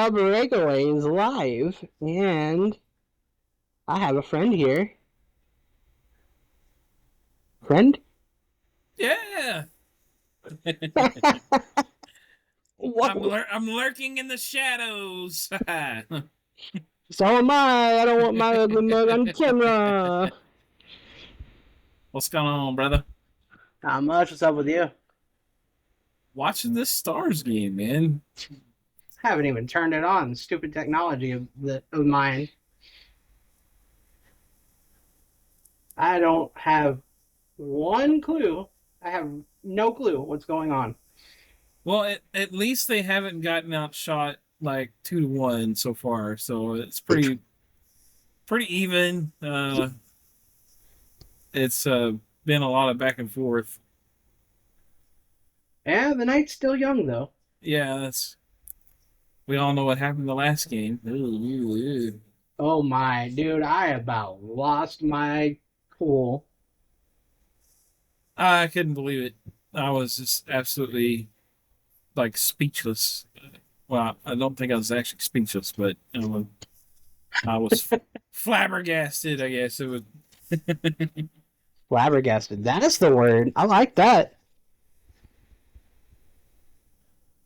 Breakaway is live, and I have a friend here. Friend? Yeah, Whoa! I'm lurking in the shadows. So am I. I don't want my ugly mug on camera. What's going on, brother? Not much. What's up with you? Watching this Stars game, man. Haven't even turned it on. Stupid technology of mine. I don't have one clue. I have no clue what's going on. Well, at least they haven't gotten outshot like 2-1 so far, so it's pretty even. It's been a lot of back and forth. Yeah, the night's still young though. Yeah, that's we all know what happened the last game. Oh my, dude! I about lost my cool. I couldn't believe it. I was just absolutely like speechless. Well, I don't think I was actually speechless, but I was flabbergasted. I guess it would. Flabbergasted. That is the word. I like that.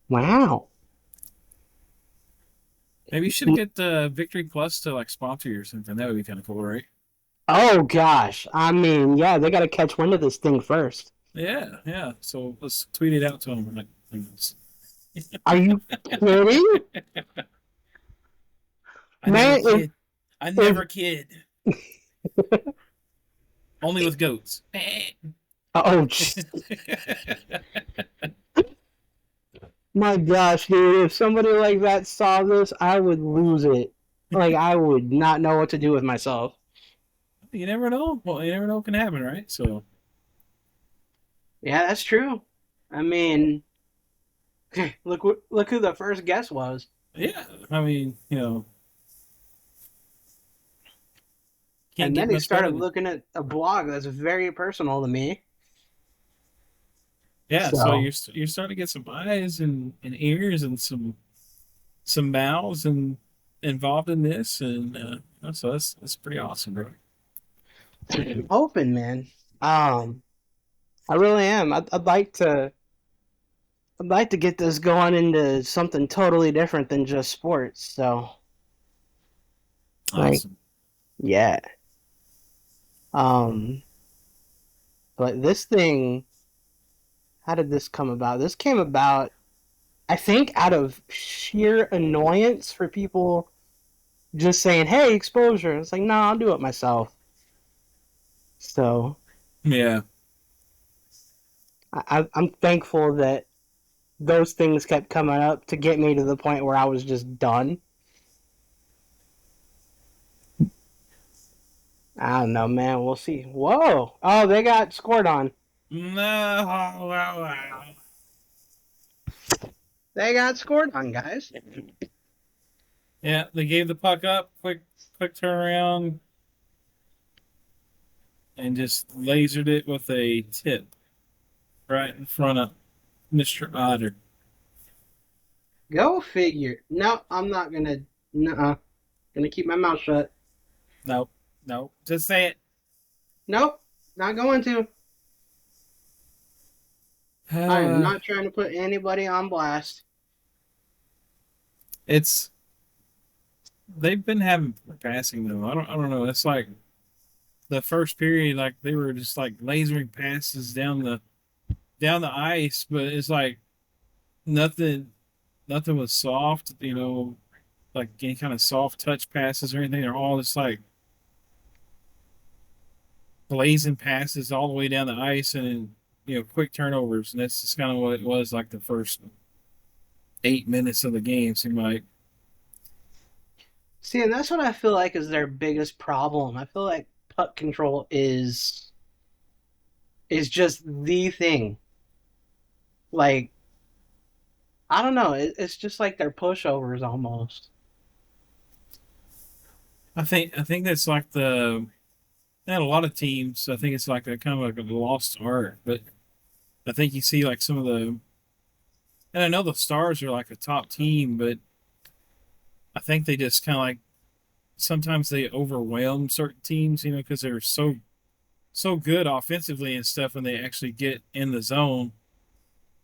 Wow. Maybe you should get the Victory Plus to like sponsor you or something. That would be kind of cool, right? Oh gosh. I mean, yeah, they got to catch wind of this thing first. Yeah, yeah. So let's tweet it out to them. Like, Are you kidding? I never Man, kid. I if never kid. Only with goats. oh my gosh, dude, if somebody like that saw this, I would lose it. Like I would not know what to do with myself. You never know. Well, you never know what can happen, right? So Yeah, that's true. I mean, look who the first guest was. yeah, I mean, can't And get then he much better started than. looking at a blog that's very personal to me. Yeah, so So, you're starting to get some eyes and ears and some mouths and involved in this, and so that's pretty awesome, bro. open, man. Um, I really am. I'd like to get this going into something totally different than just sports. So, like, Awesome. yeah. Um, but this thing, how did this come about? This came about, I think, out of sheer annoyance for people just saying, "Hey, exposure." It's like, no, I'll do it myself. So, Yeah, I'm thankful that those things kept coming up to get me to the point where I was just done. I don't know, man. We'll see. Whoa! Oh, they got scored on. no, They got scored on, guys. yeah, they gave the puck up, quick turnaround, and just lasered it with a tip right in front of Mr. Otter. Go figure. No, I'm not gonna. Nuh-uh. Gonna keep my mouth shut. Nope, nope, just say it. Nope, not going to. I am not trying to put anybody on blast. It's they've been having passing though. I don't know. It's like the first period, like they were just like lasering passes down the ice, but it's like nothing was soft, like any kind of soft touch passes or anything. They're all just like blazing passes all the way down the ice and then, quick turnovers. And that's just kind of what it was like the first 8 minutes of the game seemed like. See, and that's what I feel like is their biggest problem. I feel like puck control is just the thing. Like, I don't know. It's just like they're pushovers almost. I think that's like not a lot of teams. I think it's like a kind of like a lost art, but I think you see like some of the, and I know the Stars are like a top team, but I think they just kind of like sometimes they overwhelm certain teams, because they're so good offensively and stuff when they actually get in the zone.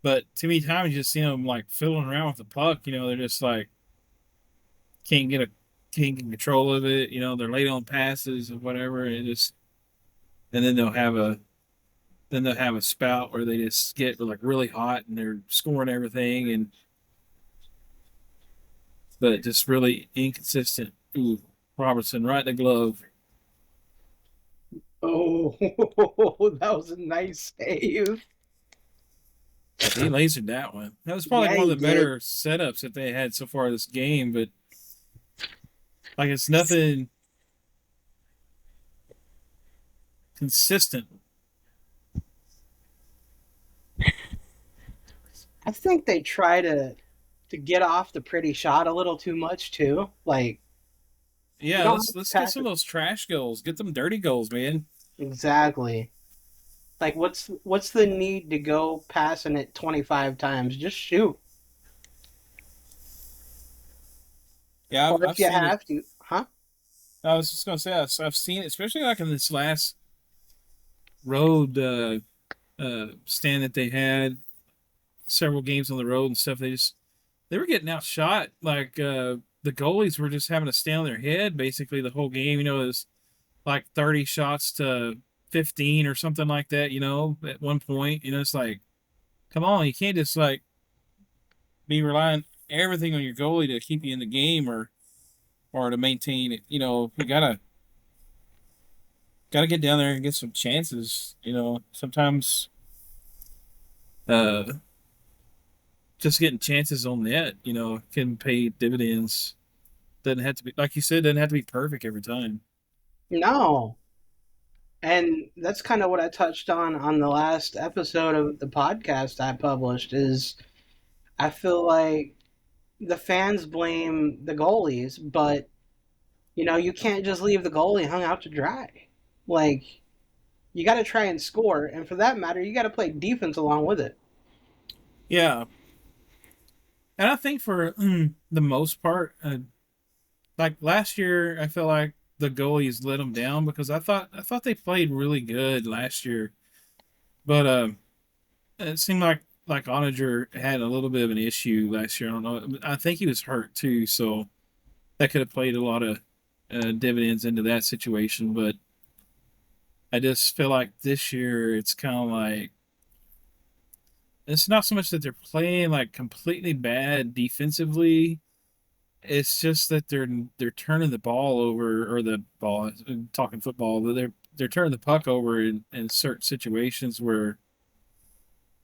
But too many times you just see them like fiddling around with the puck. They're just like can't get a can't get control of it. They're late on passes or whatever. And then they'll have a spout where they just get like really hot and they're scoring everything but just really inconsistent. Ooh, Robertson right in the glove. Oh, that was a nice save. He lasered that one. That was probably Yeah, one of he the did. better setups that they had so far this game, but like it's nothing consistent. I think they try to get off the pretty shot a little too much too. Like you Yeah, don't have let's to let's get pass some it of those trash goals. Get them dirty goals, man. exactly. Like what's the need to go passing it 25 times? Just shoot. Yeah, I've, Or if I've you seen it. have to, huh? I was just gonna say I've seen it, especially like in this last road stand that they had several games on the road and stuff. They were getting outshot. Like the goalies were just having to stay on their head basically the whole game. It was like 30 shots to 15 or something like that. At one point, it's like, come on, you can't just like be relying everything on your goalie to keep you in the game or to maintain it. You gotta get down there and get some chances. Sometimes uh just getting chances on net, can pay dividends. Doesn't have to be like you said. Doesn't have to be perfect every time. No. And that's kind of what I touched on the last episode of the podcast I published is I feel like the fans blame the goalies, but you can't just leave the goalie hung out to dry. Like you got to try and score, and for that matter, you got to play defense along with it. Yeah, and I think for the most part, like last year, I feel like the goalies let them down because I thought they played really good last year, but it seemed like Onager had a little bit of an issue last year. I don't know. I think he was hurt too, so that could have played a lot of dividends into that situation. But I just feel like this year it's kind of like it's not so much that they're playing like completely bad defensively. It's just that they're turning the ball over or the ball. I'm talking football, but they're turning the puck over in certain situations where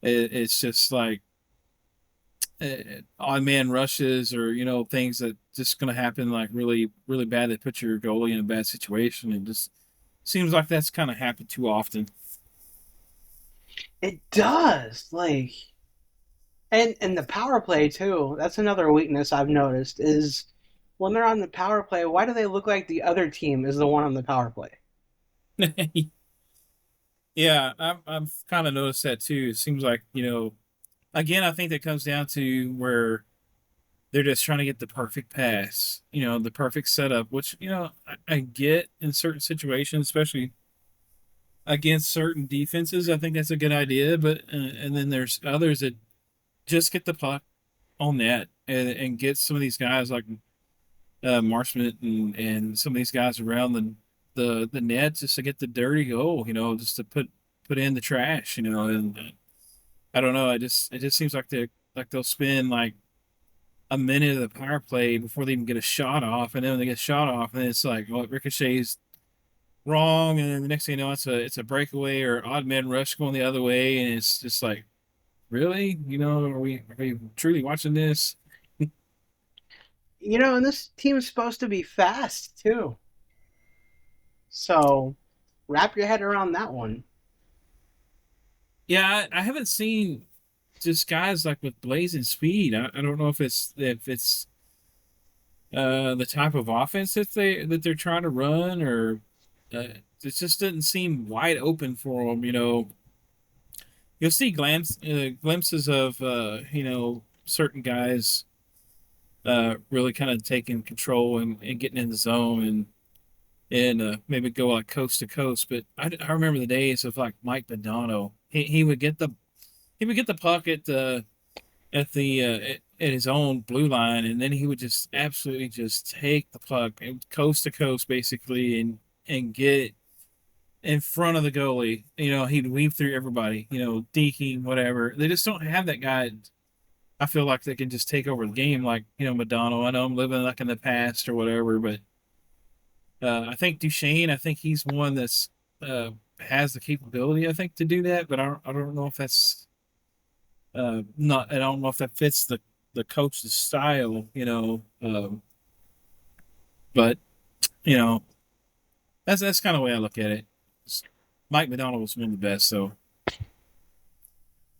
it's just like odd man rushes or things that just going to happen like really really bad that put your goalie in a bad situation. It just seems like that's kind of happened too often. It does, like, and the power play too. That's another weakness I've noticed is when they're on the power play, why do they look like the other team is the one on the power play? Yeah, I've kind of noticed that too. It seems like again, I think that comes down to where they're just trying to get the perfect pass, the perfect setup, which I get in certain situations, especially against certain defenses. I think that's a good idea, but and then there's others that just get the puck on net and get some of these guys like Marshman and some of these guys around the net just to get the dirty goal, just to put in the trash, and I don't know. It just seems like they'll spend like a minute of the power play before they even get a shot off, and then when they get a shot off, and then it's like, well, it ricochets wrong, and then the next thing you know, it's a breakaway or odd man rush going the other way, and it's just like, really, are we truly watching this? And this team's supposed to be fast too. So wrap your head around that one. Yeah, I haven't seen just guys like with blazing speed. I don't know if it's the type of offense that they're trying to run or it just didn't seem wide open for them. You'll see glimpses of certain guys really kind of taking control and getting in the zone and maybe go like coast to coast. But I remember the days of like Mike Modano. He would get the puck at his own blue line, and then he would just absolutely just take the puck and coast to coast basically and get in front of the goalie. He'd weave through everybody. Deking whatever. They just don't have that guy. I feel like they can just take over the game, like Madonna. I know I'm living like in the past or whatever, but I think Duchesne. I think he's one that's has the capability. I think to do that, but I don't know if that's not. I don't know if that fits the coach's style. But you know that's kind of the way I look at it. Mike McDonald was one of the best, so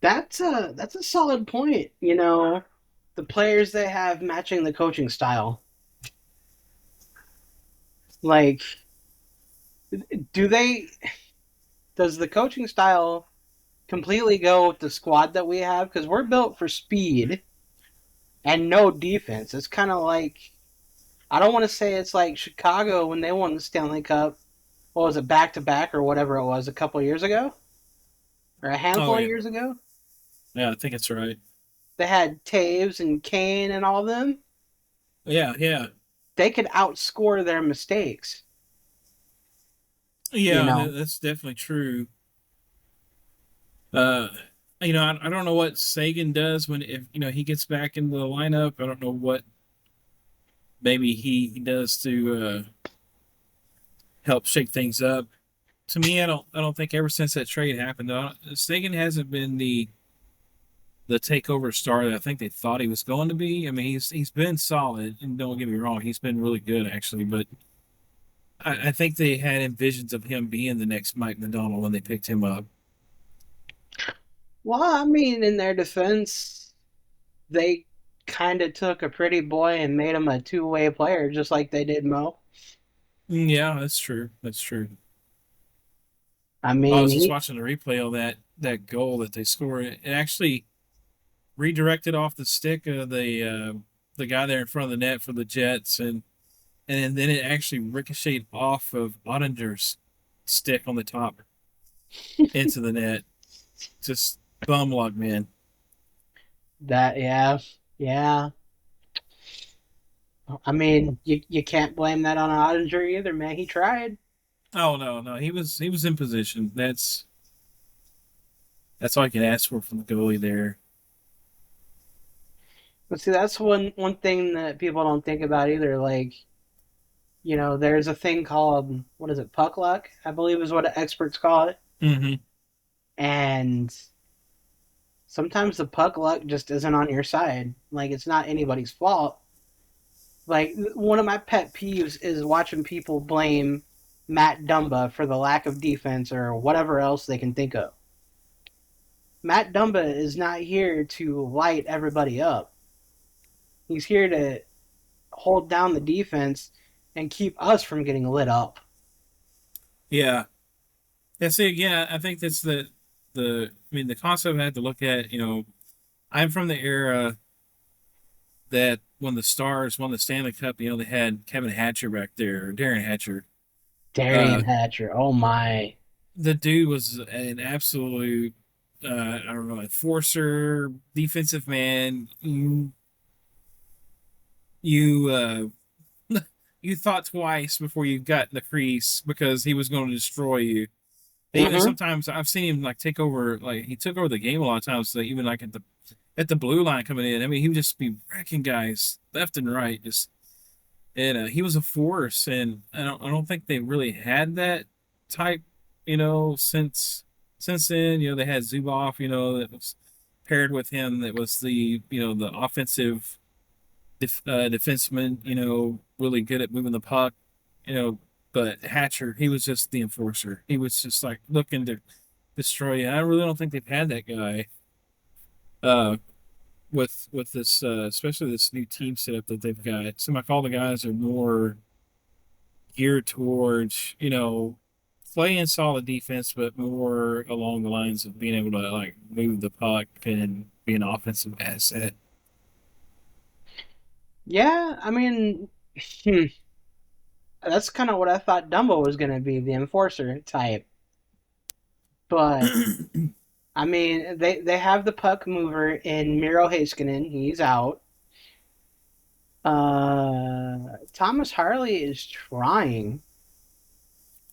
That's a solid point. The players they have matching the coaching style. Like, do they? Does the coaching style completely go with the squad that we have? Because we're built for speed and no defense. It's kind of like I don't want to say it's like Chicago when they won the Stanley Cup. What was it, back to back or whatever it was a couple of years ago or a oh handful of yeah, years ago? yeah, I think it's right. They had Taves and Kane and all of them. Yeah, yeah, They could outscore their mistakes. You yeah. know, That's definitely true. Uh, I don't know what Sagan does when if he gets back into the lineup. I don't know what maybe he does to help shake things up. To me, I don't think ever since that trade happened, Sagan hasn't been the takeover star that I think they thought he was going to be. I mean, he's been solid, and don't get me wrong, he's been really good actually. But I think they had envisions of him being the next Mike Modano when they picked him up. well, I mean, in their defense, they kind of took a pretty boy and made him a two-way player, just like they did Mo. Yeah, that's true. That's true. I I mean, was just he watching the replay of that goal that they scored. It actually redirected off the stick of the guy there in front of the net for the Jets, and then it actually ricocheted off of Ottinger's stick on the top into the net. Just bum luck, man. yeah, yeah. I mean, you can't blame that on Ottinger either, man. He tried. Oh no, no, he was in position. That's all I can ask for from the goalie there. But see, that's one thing that people don't think about either. Like, there's a thing called what is it, puck luck? I believe is what experts call it. Hmm. And sometimes the puck luck just isn't on your side. Like, it's not anybody's fault. Like, one of my pet peeves is watching people blame Matt Dumba for the lack of defense or whatever else they can think of. Matt Dumba is not here to light everybody up. He's here to hold down the defense and keep us from getting lit up. Yeah. Yeah. See, again, I think that's I mean, the concept I had to look at. I'm from the era that when the Stars won the Stanley Cup, they had Kevin Hatcher back there, or Darren Hatcher. Darian Uh, Hatcher, oh my. the dude was an absolute, I don't know, enforcer, defensive man. You you thought twice before you got in the crease because he was going to destroy you. Even Mm-hmm. sometimes I've seen him like take over, like he took over the game a lot of times. So even like at the blue line coming in, I mean, he would just be wrecking guys left and right. Just and he was a force, and I don't think they really had that type, since then. They had Zubov, that was paired with him. That was the offensive defenseman, really good at moving the puck, you know. But Hatcher, he was just the enforcer. He was just like looking to destroy you. I really don't think they've had that guy uh, with this, especially this new team setup that they've got. It seems like all the guys are more geared towards, playing solid defense, but more along the lines of being able to like move the puck and be an offensive asset. Yeah, I mean, that's kind of what I thought Dumbo was going to be, the enforcer type. But I mean, they have the puck mover in Miro Heiskanen. He's out. Thomas Harley is trying.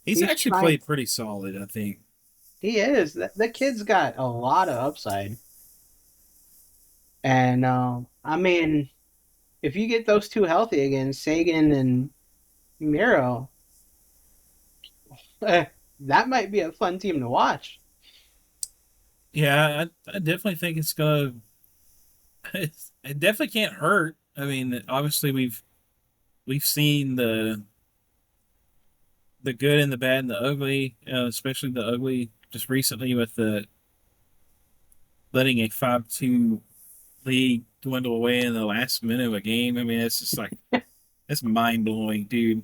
He's He's actually trying. played pretty solid, I think. He is. The kid's got a lot of upside. And I mean, if you get those two healthy again, Sagan and Miro, that might be a fun team to watch. Yeah, I definitely think it's gonna. It definitely can't hurt. I mean, obviously we've seen the good and the bad and the ugly, especially the ugly just recently with the letting a 5-2 lead dwindle away in the last minute of a game. I mean, it's just like it's mind blowing, dude.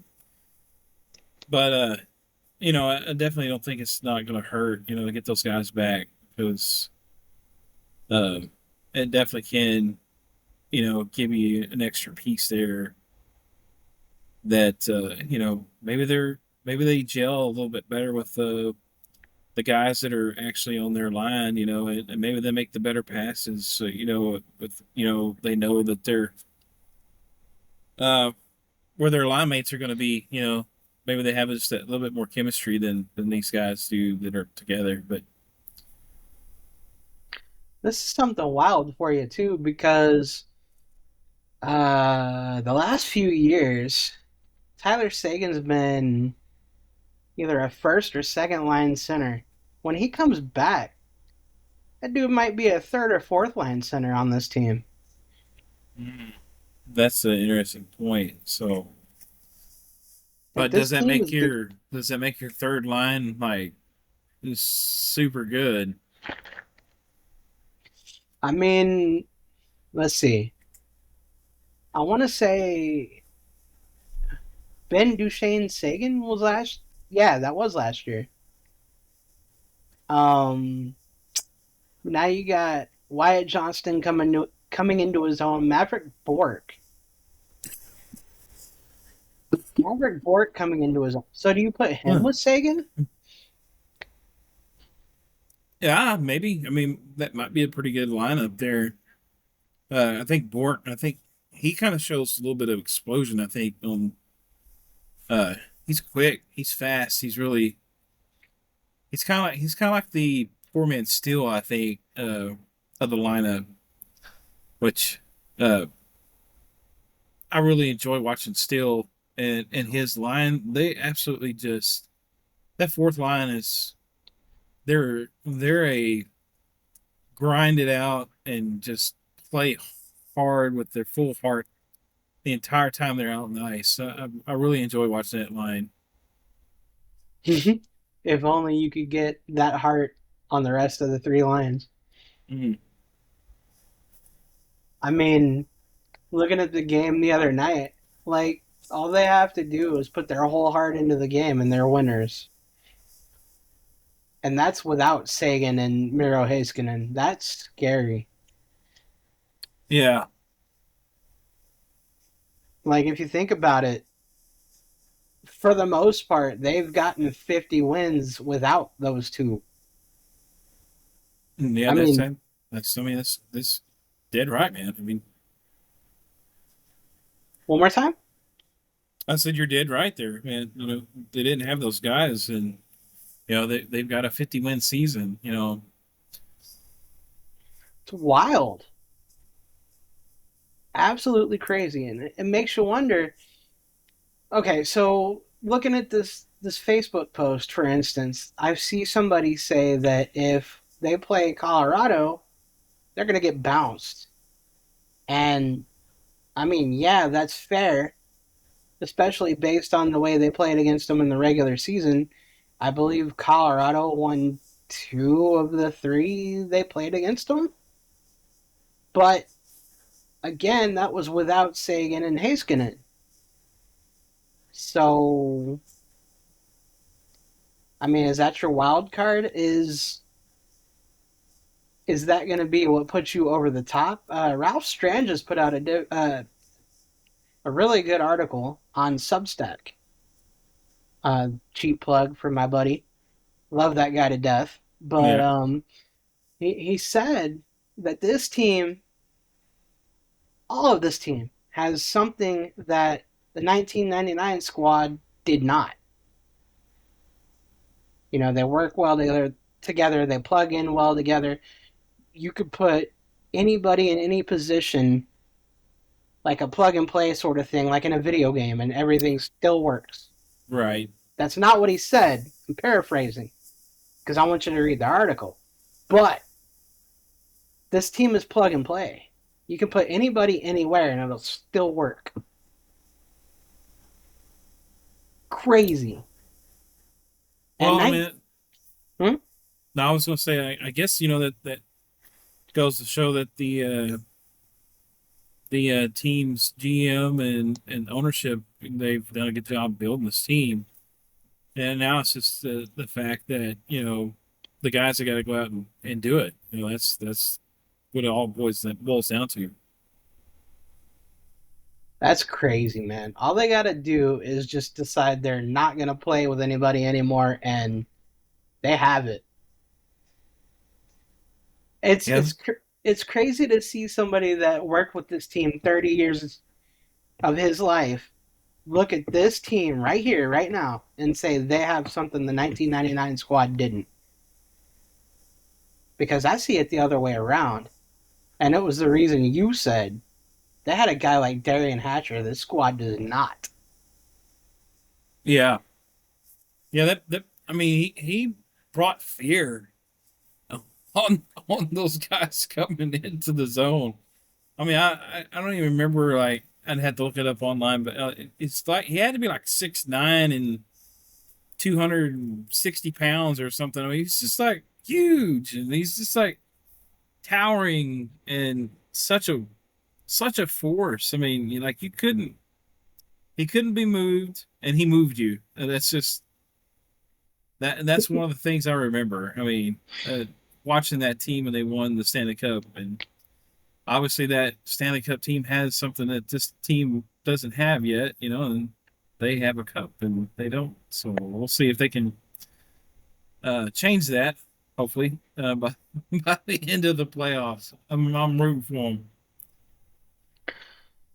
But I definitely don't think it's not going to hurt, to get those guys back because uh, it definitely can, give you an extra piece there that maybe they gel a little bit better with the guys that are actually on their line, and maybe they make the better passes. So, with they know that they're uh, where their line mates are going to be. Maybe they have just a little bit more chemistry than these guys do that are together. But This is something wild for you too, because the last few years, Tyler Sagan's been either a first or second line center. When he comes back, that dude might be a third or fourth line center on this team. that's an interesting point. So, Like but this team is. does that make your third line like super good? I mean, let's see. I want to say Ben Duchesne Sagan was last. Yeah, that was last year. Um, Now you got Wyatt Johnston coming into his own. Maverick Bork coming into his own. So do you put him Huh. with Sagan? Yeah, maybe. I mean, that might be a pretty good lineup there. I think Bort. I think he kind of shows a little bit of explosion. I think on. He's quick. He's fast. He's kind of like the poor man Steel. I think of the lineup, which uh, I really enjoy watching Steel and his line. They absolutely just that fourth line is they're a grind it out and just play hard with their full heart the entire time they're out on the ice. I really enjoy watching that line. If only you could get that heart on the rest of the three lines. Mhm. I mean, looking at the game the other night, like all they have to do is put their whole heart into the game and they're winners. And that's without Sagan and Miro Heiskanen. That's scary. Yeah, Like if you think about it, for the most part, they've gotten 50 wins without those two. yeah, I mean, that's I mean that's dead right, man. I mean, one more time? I said you're dead right there, man. They didn't have those guys, and they've got a 50 win season. It's wild. Absolutely crazy. And it makes you wonder. Okay, so looking at this Facebook post, for instance, I see somebody say that if they play Colorado, they're going to get bounced. And I mean, yeah, that's fair, especially based on the way they played against them in the regular season. I believe Colorado won two of the three they played against them. But again, that was without Sagan and Heiskanen. So, I mean, is that your wild card? Is that going to be what puts you over the top? Ralph Strand just put out a really good article on Substack. Cheap plug for my buddy. Love that guy to death. But Yeah. he said that this team, all of this team, has something that the 1999 squad did not. You know, they work well together, they plug in well together. You could put anybody in any position, like a plug and play sort of thing, like in a video game, and everything still works. Right. That's not what he said. I'm paraphrasing because I want you to read the article. But this team is plug and play. You can put anybody anywhere and it'll still work. Crazy. Well, And I mean, hmm? no, I was going to say, I guess that goes to show that the team's GM and ownership, they've done a good job building this team. And now it's just the fact that the guys have got to go out and do it. That's what it all boils down to. That's crazy, man. All they got to do is just decide they're not going to play with anybody anymore, and they have it. It's Yeah. it's it's crazy to see somebody that worked with this team 30 years of his life look at this team right here, right now, and say they have something the 1999 squad didn't. Because I see it the other way around, and it was the reason you said they had a guy like Darian Hatcher. This squad does not. Yeah. Yeah. That I mean, he brought fear on those guys coming into the zone. I mean, I don't even remember, like, I'd have to look it up online, but it's like he had to be like 6'9" and 260 pounds or something. I mean, he's just like huge, and he's just like towering and such a force. I mean, like, he couldn't be moved, and he moved you. And that's just that's one of the things I remember. I mean, watching that team when they won the Stanley Cup, and obviously that Stanley Cup team has something that this team doesn't have yet, and they have a cup and they don't. So we'll see if they can change that. Hopefully, by by the end of the playoffs, I'm rooting for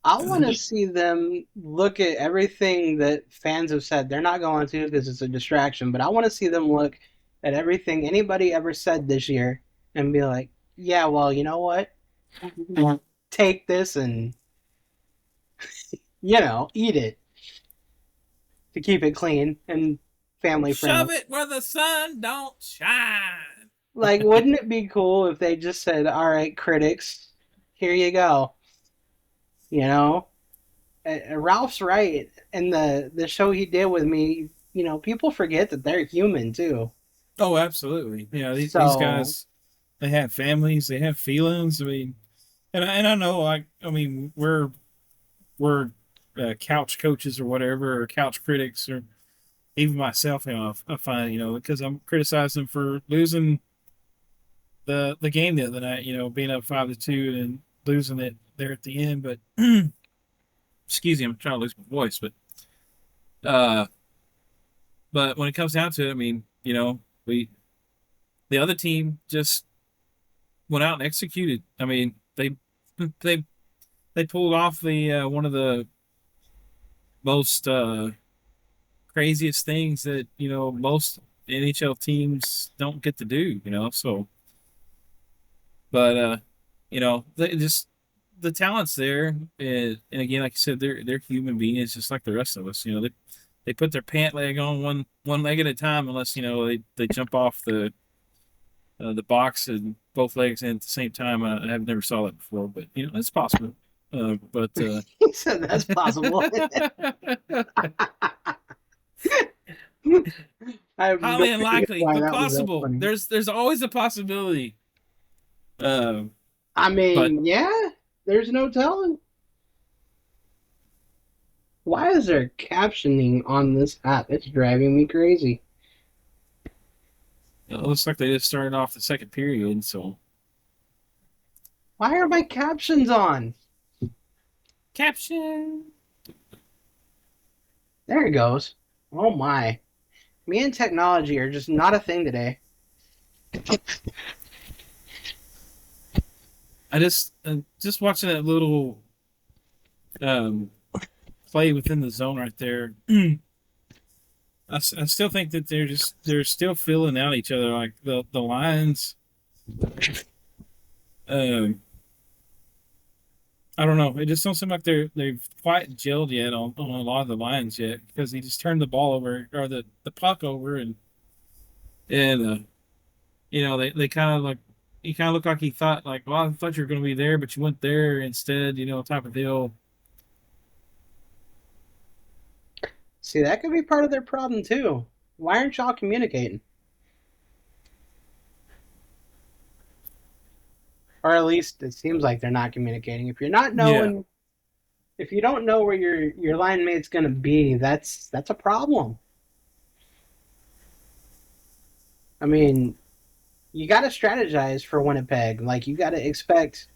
I want to them. see them look at everything that fans have said. They're not going to because it's a distraction, but I want to see them look at everything anybody ever said this year and be like, yeah, well, you know what? Take this and, eat it to keep it clean and family friendly. Shove it where the sun don't shine. Like, wouldn't it be cool if they just said, all right, critics, here you go? You know? Ralph's right. In the show he did with me, people forget that they're human too. Oh, absolutely. Yeah, these So guys, they have families, they have feelings. I mean, and I know, like, I mean, we're couch coaches or whatever, or couch critics, or even myself. I find, because I'm criticizing for losing the game the other night. Being up 5-2 and losing it there at the end. But excuse me, I'm trying to lose my voice. Uh, but when it comes down to it, I mean, we the other team just went out and executed. I mean, they they pulled off the one of the most craziest things that most NHL teams don't get to do. So, but they just the talent's there, and again, like I said, they're human beings just like the rest of us. They put their pant leg on one leg at a time, unless they jump off the box and both legs in at the same time. I've never saw that before, but it's possible. But he said that's possible. I have no highly idea unlikely, why but that was that possible. funny. There's always a possibility. Uh, I but mean, yeah, there's no telling. Why is there captioning on this app? It's driving me crazy. it looks like they just started off the second period. So Why are my captions on? caption. There it goes. Oh my. Me and technology are just not a thing today. I just watching that little um, play within the zone right there. I still think that they're still filling out each other. Like the lines. Um, I don't know. It just don't seem like they've quite gelled yet on a lot of the lines yet because he just turned the ball over or the puck over and they kind of like he kind of looked like he thought like, well, I thought you were going to be there, but you went there instead, type of deal. See, that could be part of their problem too. Why aren't y'all communicating? Or at least it seems like they're not communicating. Yeah, If you don't know where your line mate's gonna be, that's a problem. I mean, you got to strategize for Winnipeg. Like you got to expect.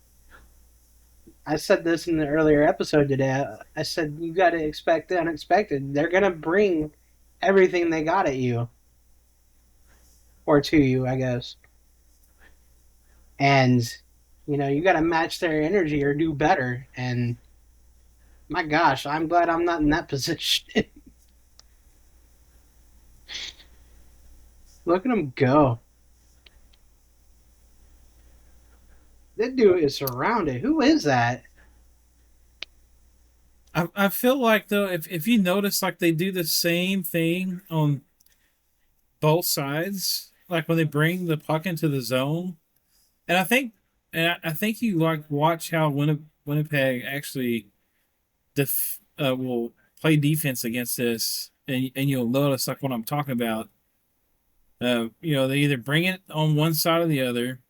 I said this in the earlier episode today. I said you got to expect the unexpected. They're gonna bring everything they got at you or to you, I guess. And you got to match their energy or do better. And my gosh, I'm glad I'm not in that position. Look at him go. That dude is surrounded. Who is that? I feel like though if you notice like they do the same thing on both sides, like when they bring the puck into the zone, and I think you like watch how Winnipeg actually will play defense against this, and you'll notice like what I'm talking about. They either bring it on one side or the other,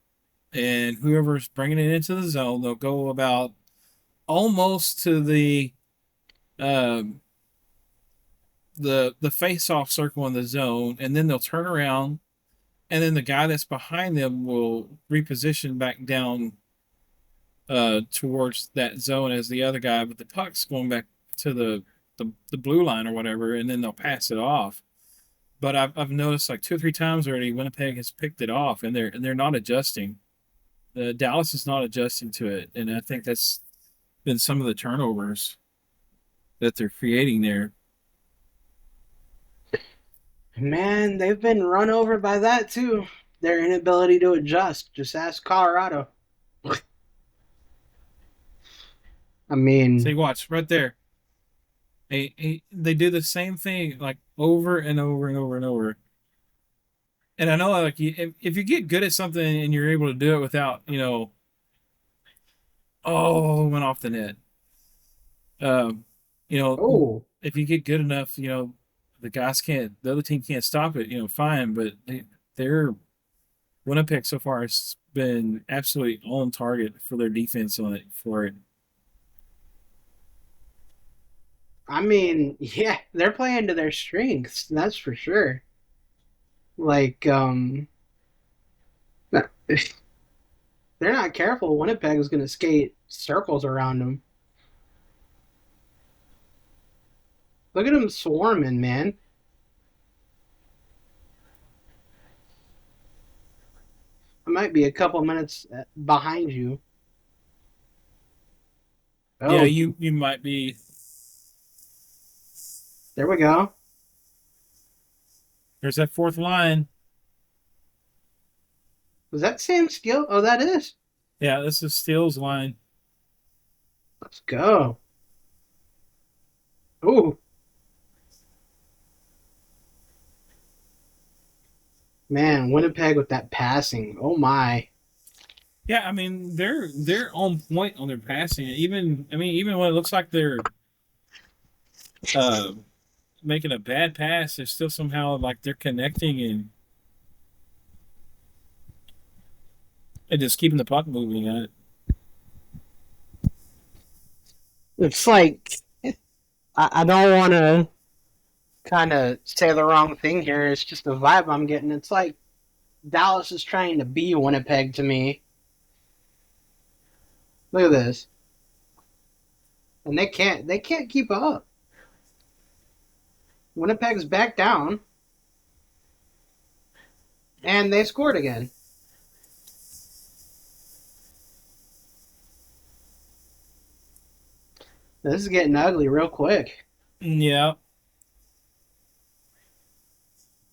and whoever's bringing it into the zone, they'll go about almost to um, the face-off circle in the zone, and then they'll turn around, and then the guy that's behind them will reposition back down towards that zone as the other guy, but the puck's going back to the blue line or whatever, and then they'll pass it off. But I've noticed like two or three times already, Winnipeg has picked it off, and they're not adjusting. Dallas is not adjusting to it, and I think that's been some of the turnovers that they're creating there. Man, they've been run over by that too. Their inability to adjust. Just ask Colorado. I See, mean, watch right there. They do the same thing like over and over and over and over. And I know like if you get good at something and you're able to do it without oh, went off the net. Um, you know, oh, if you get good enough, the other team can't stop it. Fine, but they're Winnipeg so far has been absolutely on target for their defense on it for it. I mean, yeah, they're playing to their strengths. That's for sure. Like, if they're not careful, Winnipeg is going to skate circles around them. Look at them swarming, man. I might be a couple minutes behind you. Yeah, Oh, you might be. there we go. There's that fourth line. Was that Sam Skill? Oh, that is. Yeah, this is Steele's line. Let's go. Oh, man, Winnipeg with that passing. Oh my. Yeah, I mean they're on point on their passing. Even when it looks like they're uh, making a bad pass, they're still somehow like they're connecting and just keeping the puck moving at it. It's like I don't want to kind of say the wrong thing here. It's just the vibe I'm getting. It's like Dallas is trying to be Winnipeg to me. Look at this, and they can't keep up. Winnipeg's back down, and they scored again. This is getting ugly real quick. Yeah.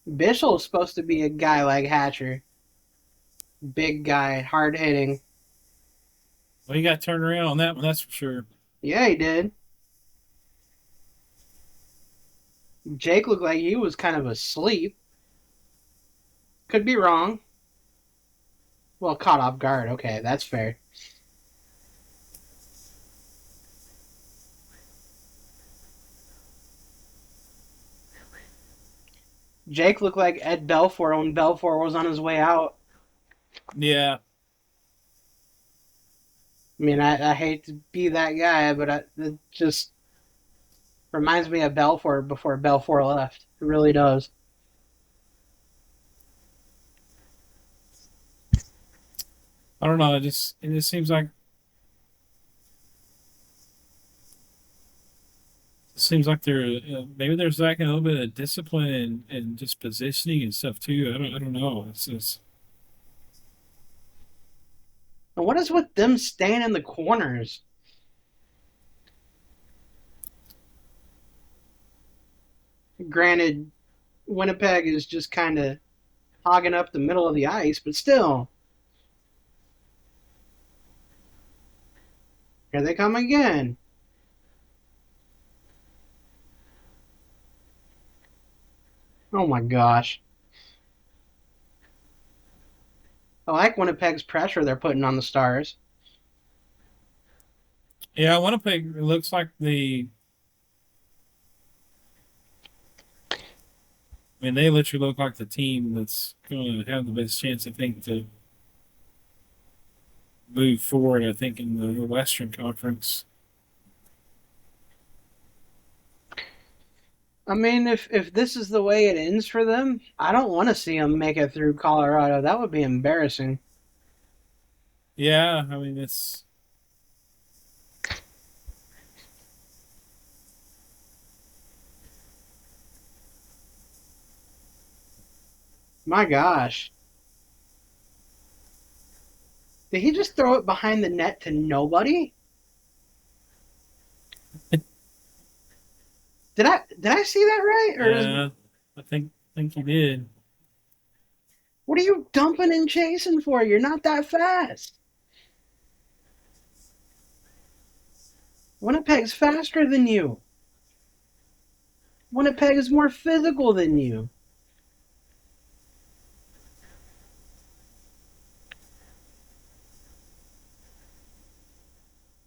Bischel's supposed to be a guy like Hatcher. Big guy, hard hitting. Well, you got to turn around on that one, that's for sure. Yeah, he did. Jake looked like he was kind of asleep. Could be wrong. Well, caught off guard. Okay, that's fair. Jake looked like Ed Belfour when Belfour was on his way out. Yeah. I mean, I hate to be that guy, but it just reminds me of Belfour before Belfour left. It really does. I don't know. It just seems like there maybe there's like a little bit of discipline and just positioning and stuff too. I don't know. It's just And what is with them staying in the corners? Granted, Winnipeg is just kind of hogging up the middle of the ice, but still. Here they come again. Oh my gosh. I like Winnipeg's pressure they're putting on the Stars. yeah. Winnipeg looks like I mean, they literally look like the team that's going to have the best chance, I think, to move forward. I think in the Western Conference. I mean, if this is the way it ends for them, I don't want to see them make it through Colorado. That would be embarrassing. Yeah, I mean it's My gosh. Did he just throw it behind the net to nobody? Did I see that right? Or is, yeah. I think he did. what are you dumping and chasing for? You're not that fast. Winnipeg's faster than you. Winnipeg is more physical than you.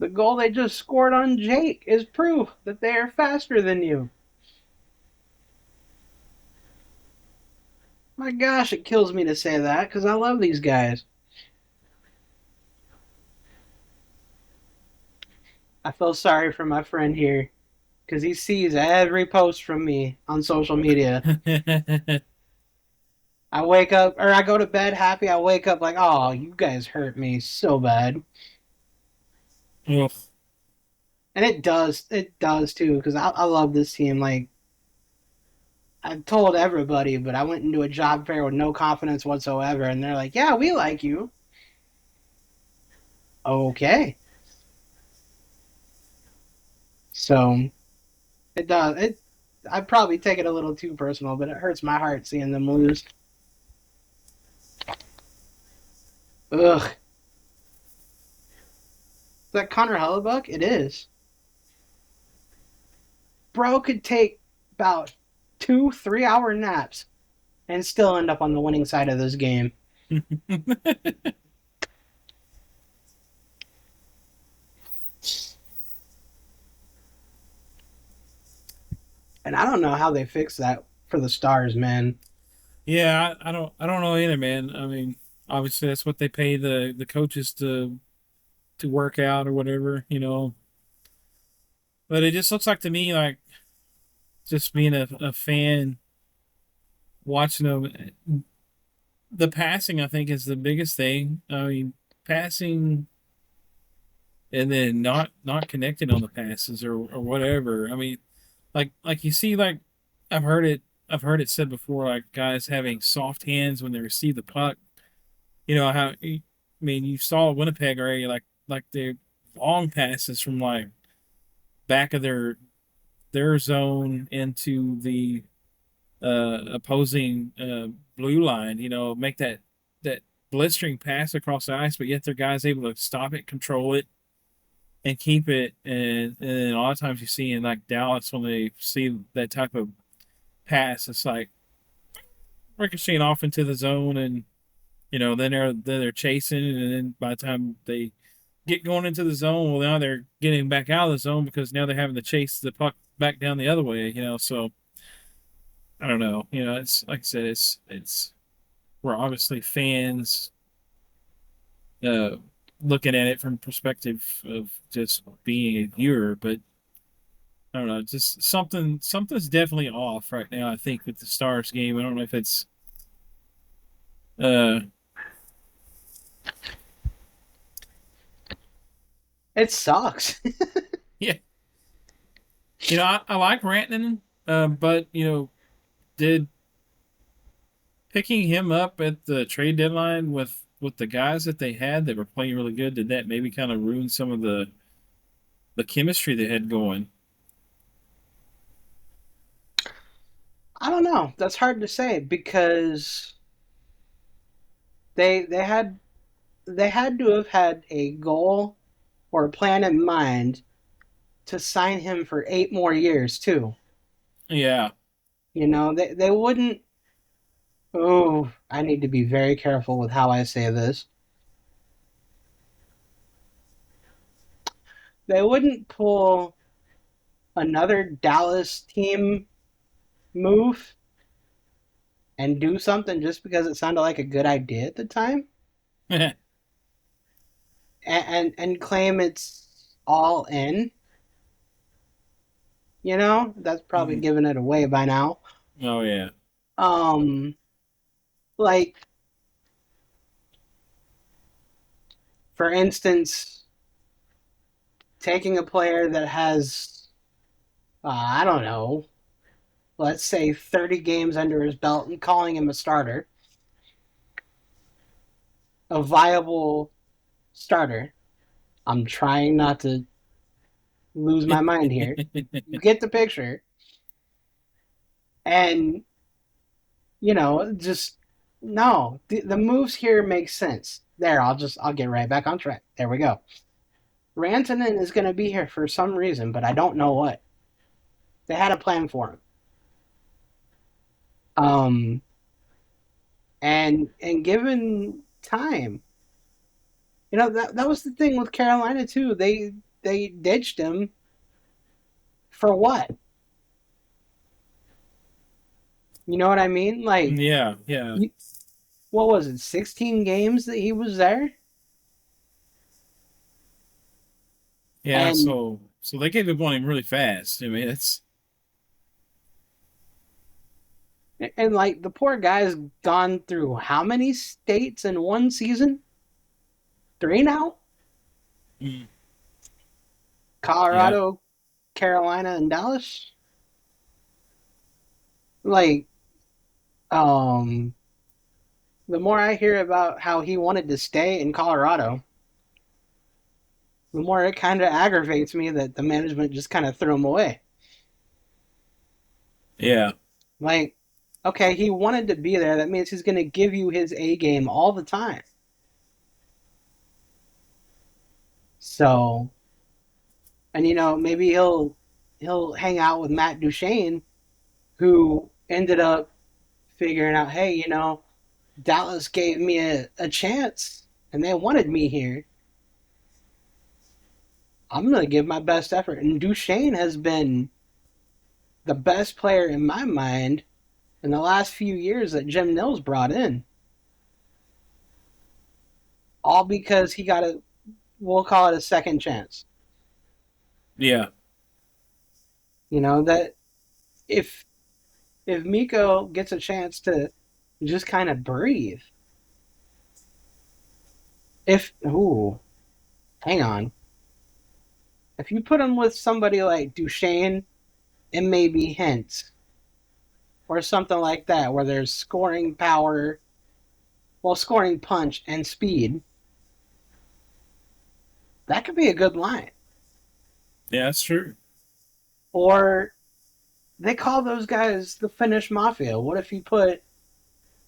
The goal they just scored on Jake is proof that they are faster than you. My gosh, it kills me to say that because I love these guys. I feel sorry for my friend here because he sees every post from me on social media. I wake up or I go to bed happy. I wake up like, oh, you guys hurt me so bad. Ugh. And it does too because I love this team. Like, I told everybody, but I went into a job fair with no confidence whatsoever. And they're like, yeah, we like you. Okay. So it does. I probably take it a little too personal, but it hurts my heart seeing them lose. Ugh. Is that Connor Hellebuck? It is. Bro could take about 2 3 hour naps and still end up on the winning side of this game. And I don't know how they fix that for the Stars, man. Yeah, I don't know either, man. I mean, obviously that's what they pay the coaches to work out or whatever, you know. But it just looks like to me like just being a fan watching them. The passing, I think, is the biggest thing. I mean, passing and then not connecting on the passes or whatever. I mean, like you see like I've heard it. I've heard it said before, like guys having soft hands when they receive the puck. You know how? I mean, you saw Winnipeg already, like the long passes from like back of their zone into the opposing blue line. You know, make that blistering pass across the ice, but yet their guys able to stop it, control it, and keep it. And a lot of times you see in like Dallas when they see that type of pass, it's like ricocheting off into the zone, and then they're chasing, and then by the time they get going into the zone, well now they're getting back out of the zone because now they're having to chase the puck back down the other way. So I don't know. It's like I said, it's we're obviously fans uh looking at it from perspective of just being a viewer, but I don't know, just something's definitely off right now, I think, with the Stars game. I don't know if it's uh It sucks. yeah. I like Rantanen, but did picking him up at the trade deadline with the guys that they had that were playing really good, did that maybe kind of ruin some of the chemistry they had going? I don't know. That's hard to say because they they had to have had a goal or a plan in mind to sign him for 8 more years too. Yeah. They wouldn't. Oh, I need to be very careful with how I say this. They wouldn't pull another Dallas team move and do something just because it sounded like a good idea at the time, and claim it's all in. That's probably Mhm. giving it away by now. Oh yeah. Um, like for instance, taking a player that has I don't know, let's say 30 games under his belt and calling him a starter, a viable starter. I'm trying not to lose my mind here. You get the picture. And, just no. The moves here make sense. There, I'll get right back on track. There we go. Rantanen is going to be here for some reason, but I don't know what. They had a plan for him. Um, and given time, that was the thing with Carolina too. They ditched him for what? You know what I mean? Like, Yeah, yeah. what was it? 16 games that he was there, Yeah, and so they gave up on him really fast. I mean, it's like the poor guy's gone through how many states in one season? Three now? mm, yeah. Colorado, Carolina, and Dallas. Like, um, the more I hear about how he wanted to stay in Colorado, the more it kind of aggravates me that the management just kind of threw him away. Yeah. Like, okay, he wanted to be there. That means he's going to give you his A game all the time. So, and maybe he'll hang out with Matt Duchene, who ended up figuring out, hey, Dallas gave me a chance and they wanted me here. I'm going to give my best effort. And Duchesne has been the best player in my mind in the last few years that Jim Nils brought in. All because he got we'll call it a second chance. Yeah. That if Miko gets a chance to just kind of breathe, hang on. If you put him with somebody like Duchesne and maybe Hintz, or something like that, where there's scoring power, well, scoring punch and speed. That could be a good line. Yeah, that's true. Or they call those guys the Finnish Mafia. What if you put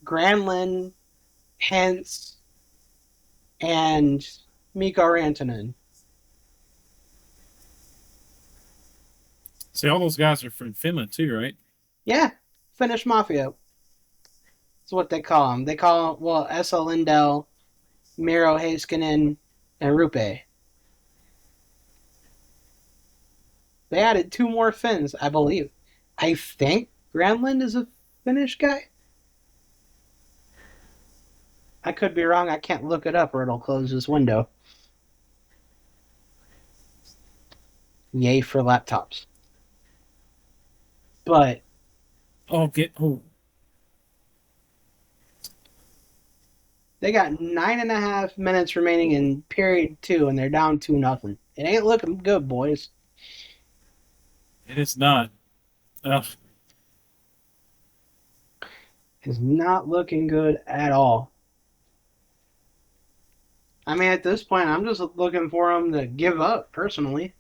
Granlund, Hens, and Mikko Rantanen? See, all those guys are from Finland too, right? Yeah, Finnish Mafia. That's what they call them. They call them, well, Esa Lindell, Miro Heiskanen, and Rupe. They added two more Finns, I believe. I think Granlund is a Finnish guy. I could be wrong. I can't look it up or it'll close this window. Yay for laptops. But Oh, they got 9.5 minutes remaining in period two, and they're down 2-0. It ain't looking good, boys. it is not. Ugh. It's not looking good at all. I mean, at this point, I'm just looking for them to give up, personally.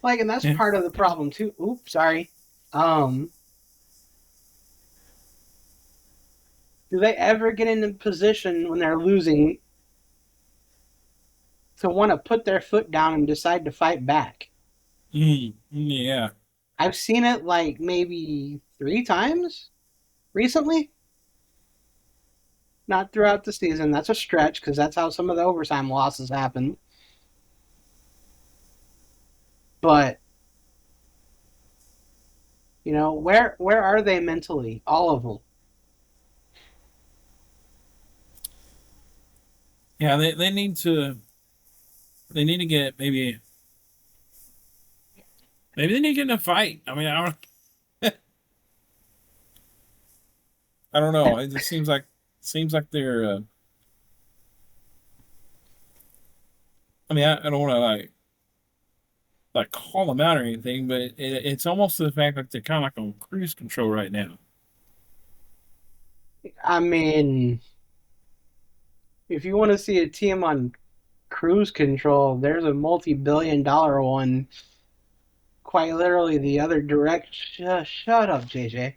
Like, and that's Yeah. part of the problem too. Oops, sorry. Um, do they ever get in a position when they're losing to want to put their foot down and decide to fight back? Yeah. I've seen it like maybe 3 times recently. Not throughout the season. That's a stretch because that's how some of the overtime losses happen. But where are they mentally? All of them. Yeah, they need to get maybe they need to get in a fight. I mean, I don't know. It just seems like they're I mean, I don't want to like call them out or anything, but it's almost to the fact that they're kind of like on cruise control right now. I mean, if you want to see a team on cruise control, there's a multi-billion-dollar one. Quite literally, the other direct. Shut up, JJ.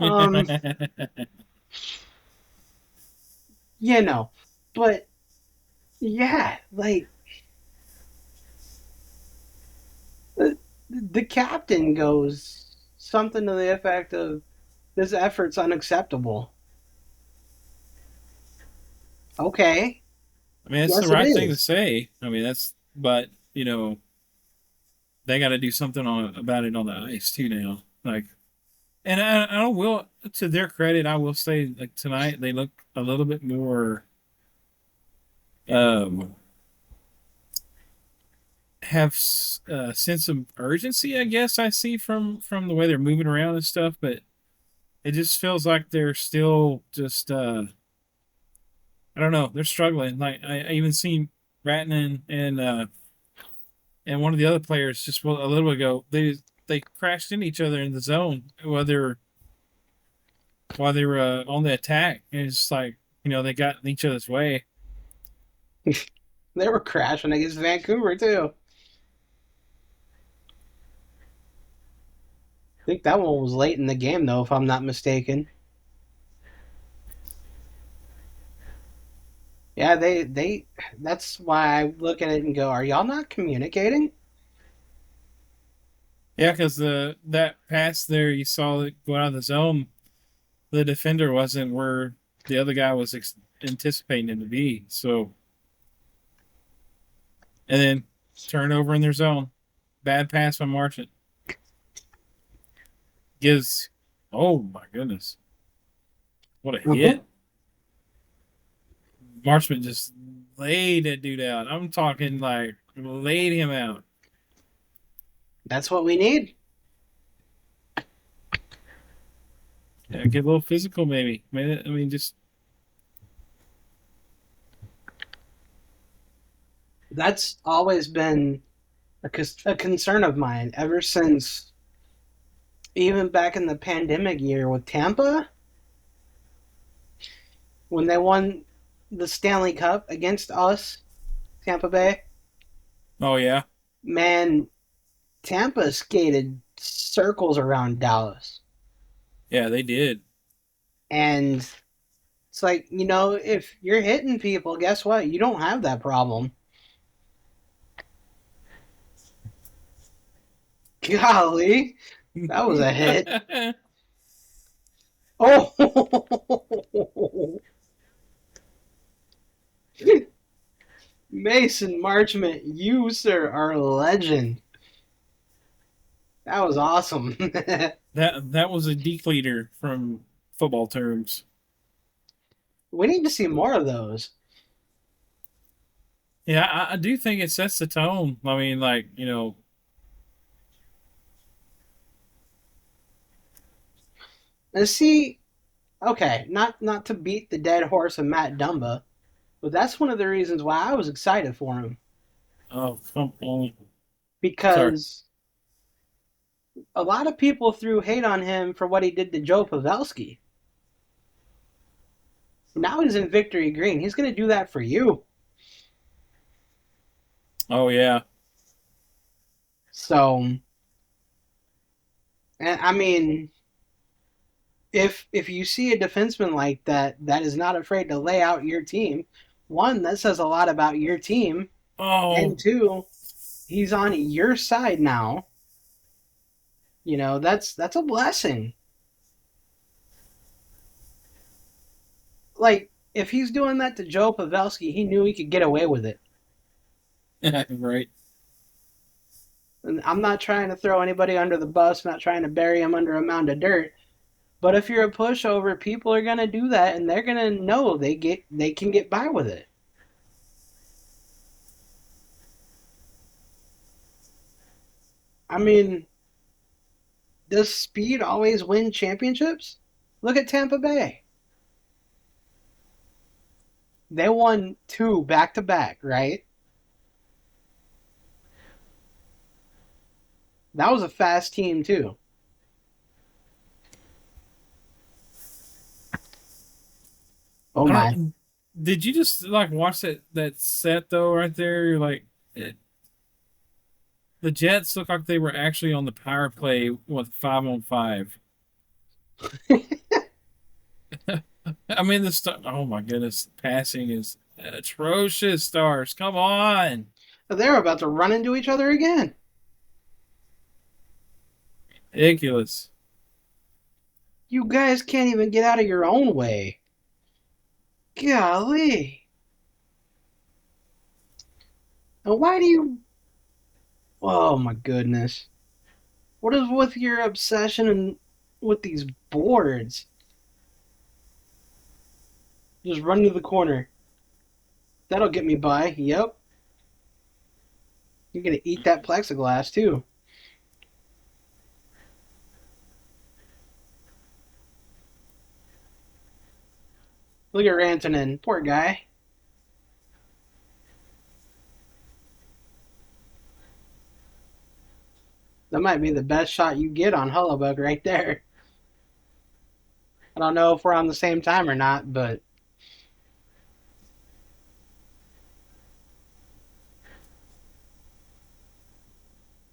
Um, you know, but yeah, like the captain goes something to the effect of, "This effort's unacceptable." Okay, I mean, it's the yes, it right thing to is. say. I mean, but they got to do something about it on the ice too now. Like, and I will, to their credit, I will say, like tonight they look a little bit more, um, have a sense of urgency. I guess I see from the way they're moving around and stuff, but it just feels like they're still just, I don't know, they're struggling. Like I even seen Ratnan and one of the other players just a little ago. They crashed into each other in the zone while they were on the attack, and it's like they got in each other's way. They were crashing against Vancouver too. I think that one was late in the game though, if I'm not mistaken. Yeah, they. That's why I look at it and go, "Are y'all not communicating?" Yeah, because that pass there you saw it go out of the zone, the defender wasn't where the other guy was anticipating him to be. So, and then turnover in their zone, bad pass by Marchant gives. Oh my goodness, what a Mhm. hit! Marchant just laid that dude out. I'm talking like laid him out. That's what we need. Yeah, get a little physical, maybe. I mean, just That's always been a concern of mine ever since even back in the pandemic year with Tampa when they won the Stanley Cup against us, Tampa Bay. Oh yeah, Man, Tampa skated circles around Dallas. yeah, they did. And it's like, if you're hitting people, guess what? You don't have that problem. Golly, that was a hit. Oh, Mason Marchment, you, sir, are a legend. That was awesome. That was a decleater from football terms. We need to see more of those. Yeah, I do think it sets the tone. I mean, like, And see, okay, not to beat the dead horse of Matt Dumba, but that's one of the reasons why I was excited for him oh, come on. Sorry. because a lot of people threw hate on him for what he did to Joe Pavelski. Now he's in Victory Green. He's going to do that for you. Oh yeah. So, and I mean, if you see a defenseman like that that is not afraid to lay out your team, one, that says a lot about your team, Oh, and two, he's on your side now. That's a blessing. Like if he's doing that to Joe Pavelski, he knew he could get away with it. right. And I'm not trying to throw anybody under the bus, not trying to bury him under a mound of dirt. But if you're a pushover, people are gonna do that, and they're gonna know they can get by with it. I mean, does speed always win championships? Look at Tampa Bay. They won two back to back, right? That was a fast team too. Oh I my. don't. Did you just like watch that set though right there? The Jets look like they were actually on the power play with 5-on-5. I mean the oh my goodness, passing is atrocious. Stars, come on, They're about to run into each other again. ridiculous. You guys can't even get out of your own way. Golly. And why do you. Oh my goodness. What is with your obsession with these boards? Just run to the corner. That'll get me by. Yep. You're going to eat that plexiglass too. Look at Rantanen. Poor guy. That might be the best shot you get on Hullabug right there. I don't know if we're on the same time or not, but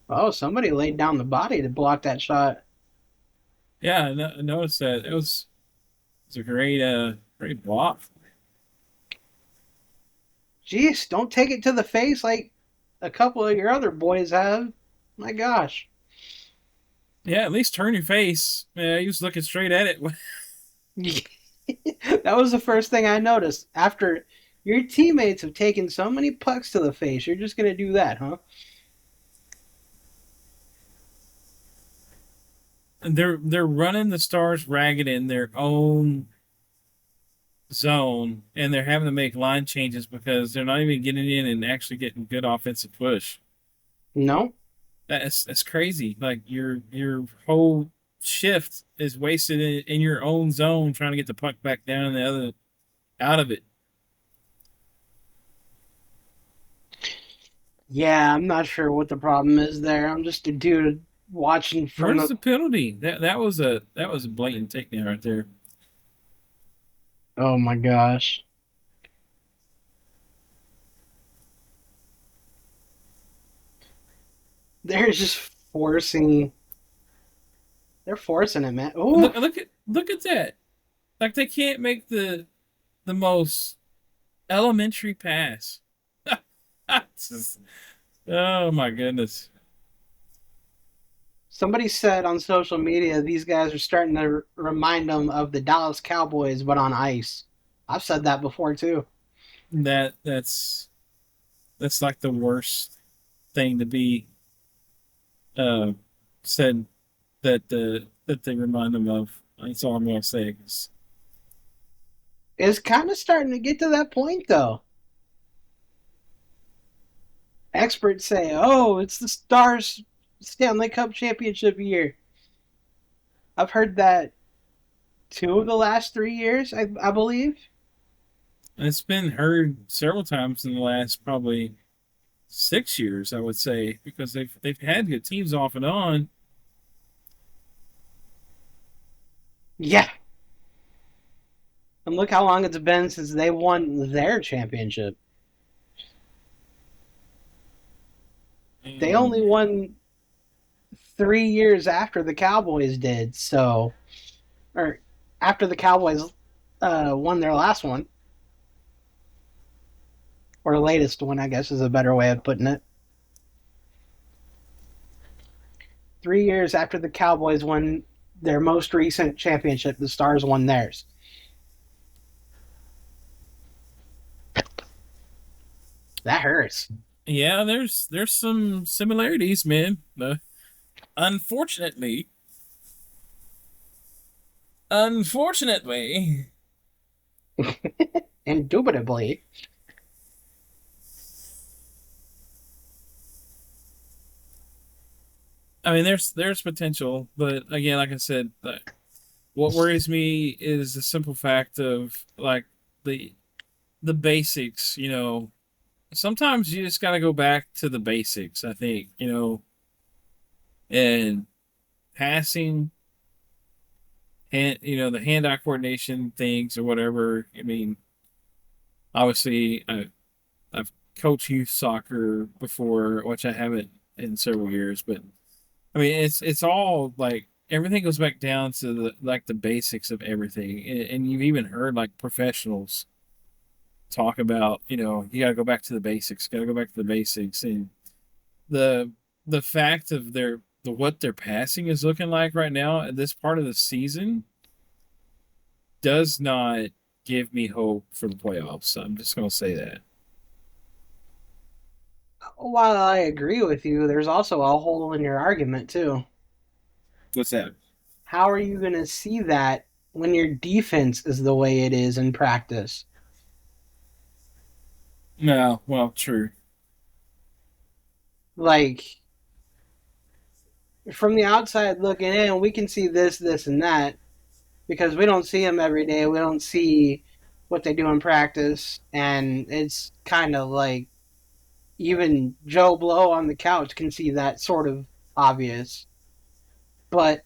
oh, somebody laid down the body to block that shot. Yeah, I noticed that it's a great block. Jeez, don't take it to the face like a couple of your other boys have. My gosh. Yeah, at least turn your face. Yeah, he was looking straight at it. That was the first thing I noticed. After your teammates have taken so many pucks to the face, you're just going to do that, huh? They're running the Stars ragged in their own zone, and they're having to make line changes because they're not even getting in and actually getting good offensive push. No? That's crazy. Like your whole shift is wasted in your own zone trying to get the puck back down the other out of it. Yeah, I'm not sure what the problem is there. I'm just a dude watching from Where's the. the penalty? That was a blatant takedown right there. Oh my gosh. They're just forcing. They're forcing it, man. Ooh. Look at that. Like they can't make the most elementary pass. Just- oh my goodness. Somebody said on social media these guys are starting to remind them of the Dallas Cowboys, but on ice. I've said that before too. That's like the worst thing to be uh said that they remind them of. That's all I'm gonna say. 'Cause It's kind of starting to get to that point, though. Experts say, "Oh, it's the Stars' Stanley Cup championship year." I've heard that 2 of the last 3 years, I believe. it's been heard several times in the last probably 6 years, I would say, because they've had good teams off and on. Yeah, and look how long it's been since they won their championship. They only And won 3 years after the Cowboys did, so or after the Cowboys won their last one or latest one, I guess is a better way of putting it. 3 years after the Cowboys won their most recent championship, the Stars won theirs. That hurts. yeah, there's some similarities, man. Unfortunately, unfortunately, Indubitably. I mean, there's potential, but again, like I said, what worries me is the simple fact of like the the basics. Sometimes you just got to go back to the basics. I think and passing and the hand-eye coordination things or whatever. I mean, obviously, I've coached youth soccer before, which I haven't in several years, but I mean, it's all like everything goes back down to the basics of everything, and you've even heard like professionals talk about you got to go back to the basics, got to go back to the basics, and the the fact of what their passing is looking like right now at this part of the season does not give me hope for the playoffs. I'm just gonna say that. While I agree with you, there's also a hole in your argument, too. What's that? How are you going to see that when your defense is the way it is in practice? No, well, true. Like, from the outside looking in, we can see this, this, and that because we don't see them every day. We don't see what they do in practice. And it's kind of like even Joe Blow on the couch can see that sort of obvious. But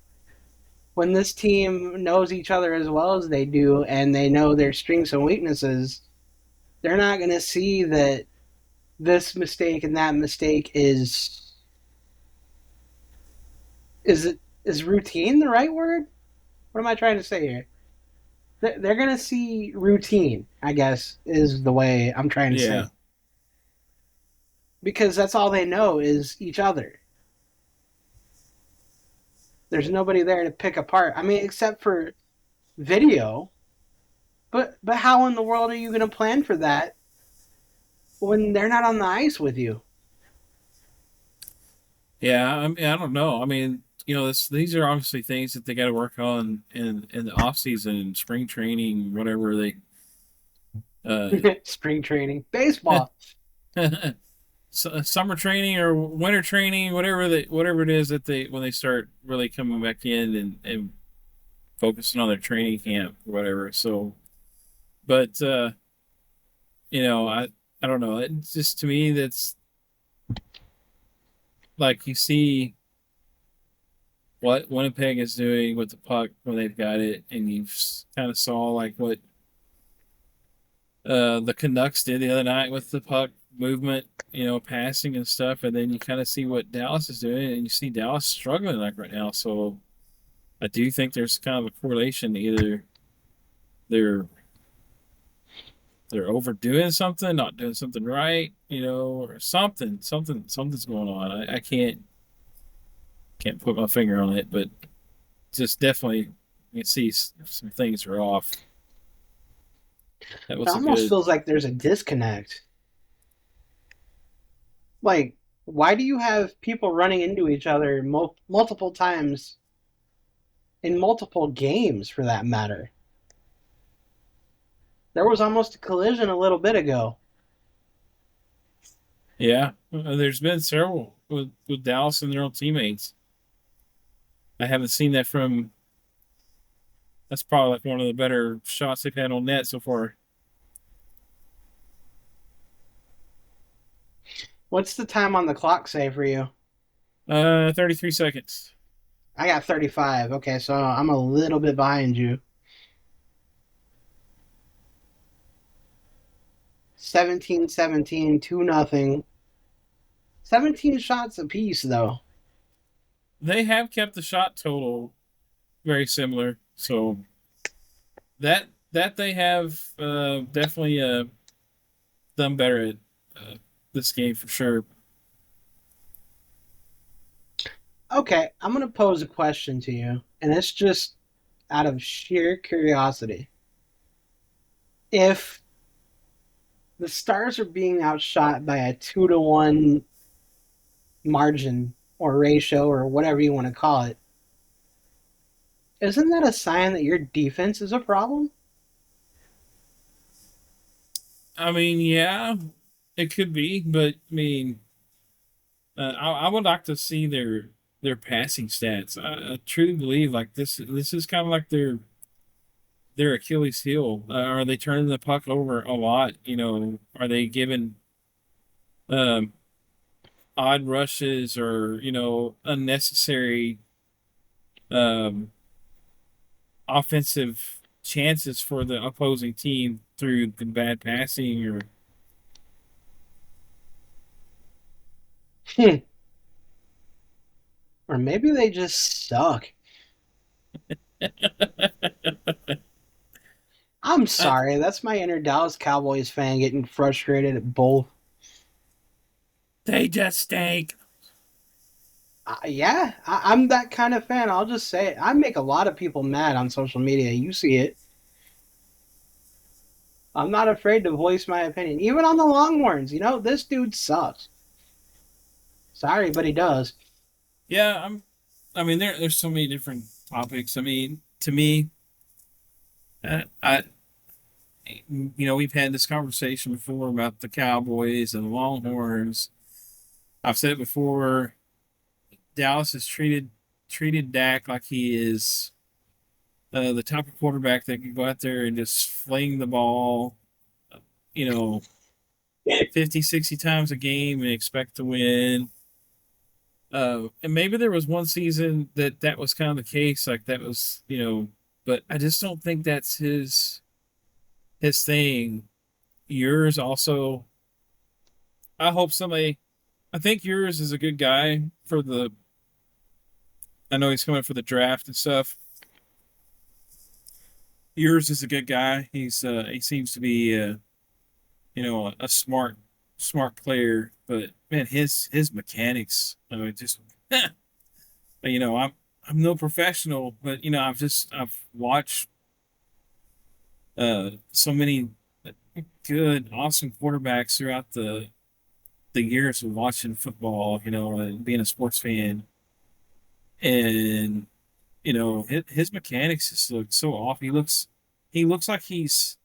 when this team knows each other as well as they do and they know their strengths and weaknesses, they're not going to see that this mistake and that mistake is routine the right word? What am I trying to say here? They're going to see routine, I guess, is the way I'm trying to Yeah, say. Because that's all they know is each other. There's nobody there to pick apart. I mean, except for video. But how in the world are you going to plan for that when they're not on the ice with you? yeah. I mean, I don't know. I mean, these are obviously things that they got to work on in the off season, spring training, whatever they uh Spring training, baseball. summer training or winter training, whatever it is that they when they start really coming back in and focusing on their training camp or whatever. So, but I don't know. It's just to me like you see what Winnipeg is doing with the puck when they've got it, and you kind of saw like what the Canucks did the other night with the puck movement, passing and stuff, and then you kind of see what Dallas is doing, and you see Dallas struggling like right now. So I do think there's kind of a correlation. Either they're they're overdoing something, not doing something right, or something's going on. I can't put my finger on it, but just definitely you can see some things are off. That It was a almost good. feels like there's a disconnect. Like, why do you have people running into each other multiple times in multiple games for that matter? There was almost a collision a little bit ago. Yeah, there's been several with Dallas and their own teammates. I haven't seen that from. That's probably like one of the better shots they've had on net so far. What's the time on the clock say for you? 33 seconds. I got 35. Okay, so I'm a little bit behind you. 17-17, 2-0. 17 shots apiece, though. They have kept the shot total very similar, so that they have definitely done better at this game for sure. Okay, I'm going to pose a question to you, and it's just out of sheer curiosity. If the Stars are being outshot by a 2-1 margin or ratio or whatever you want to call it, isn't that a sign that your defense is a problem? I mean, yeah, it could be, but I mean, I would like to see their passing stats. I truly believe like this is kind of like their Achilles heel. Are they turning the puck over a lot? Are they giving um, odd rushes or unnecessary um, offensive chances for the opposing team through the bad passing or Hmm. Or maybe they just suck. I'm I, sorry, that's my inner Dallas Cowboys fan getting frustrated at both. they just stink. Yeah, I'm that kind of fan. I'll just say it. I make a lot of people mad on social media. You see it. I'm not afraid to voice my opinion, even on the Longhorns. This dude sucks. Sorry, but he does. Yeah, I mean, there's so many different topics. I mean, to me, I we've had this conversation before about the Cowboys and the Longhorns. I've said it before. Dallas has treated Dak like he is the type of quarterback that can go out there and just fling the ball, you know, 50, 60 times a game and expect to win. And maybe there was one season that was kind of the case, like that was, but I just don't think that's his thing. Yours also, I hope somebody, I think yours is a good guy for the, I know he's coming for the draft and stuff. Yours is a good guy. He seems to be a smart player, but man, his mechanics, I mean, just I'm no professional, but I've watched so many good, awesome quarterbacks throughout the years of watching football, and being a sports fan, and his mechanics just look so off. He looks like he's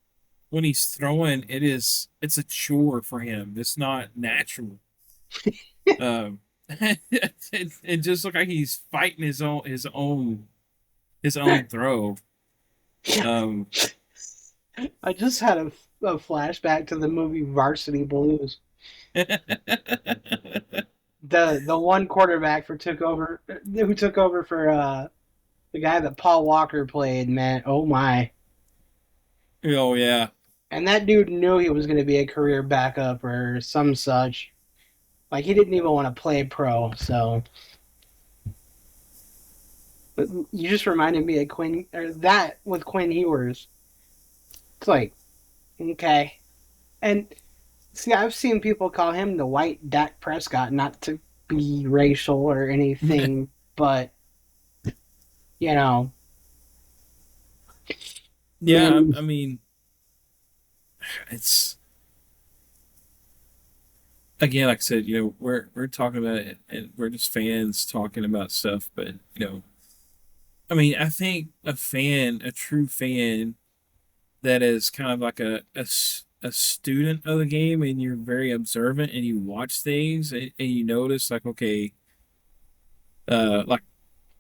when he's throwing, it's a chore for him. It's not natural. Um, it just look like he's fighting his own throw. Um, I just had a flashback to the movie Varsity Blues. the one quarterback who took over for the guy that Paul Walker played, man. Oh my. Oh yeah, And that dude knew he was going to be a career backup or some such. Like he didn't even want to play pro. So but you just reminded me of Quinn or that with Quinn Ewers. It's like okay, and see, I've seen people call him the white Dak Prescott, not to be racial or anything, but you know, yeah. man, I mean, it's again, like I said, we're talking about it, and we're just fans talking about stuff. But I mean, I think a true fan that is kind of like a student of the game, and you're very observant, and you watch things, and you notice like, okay, like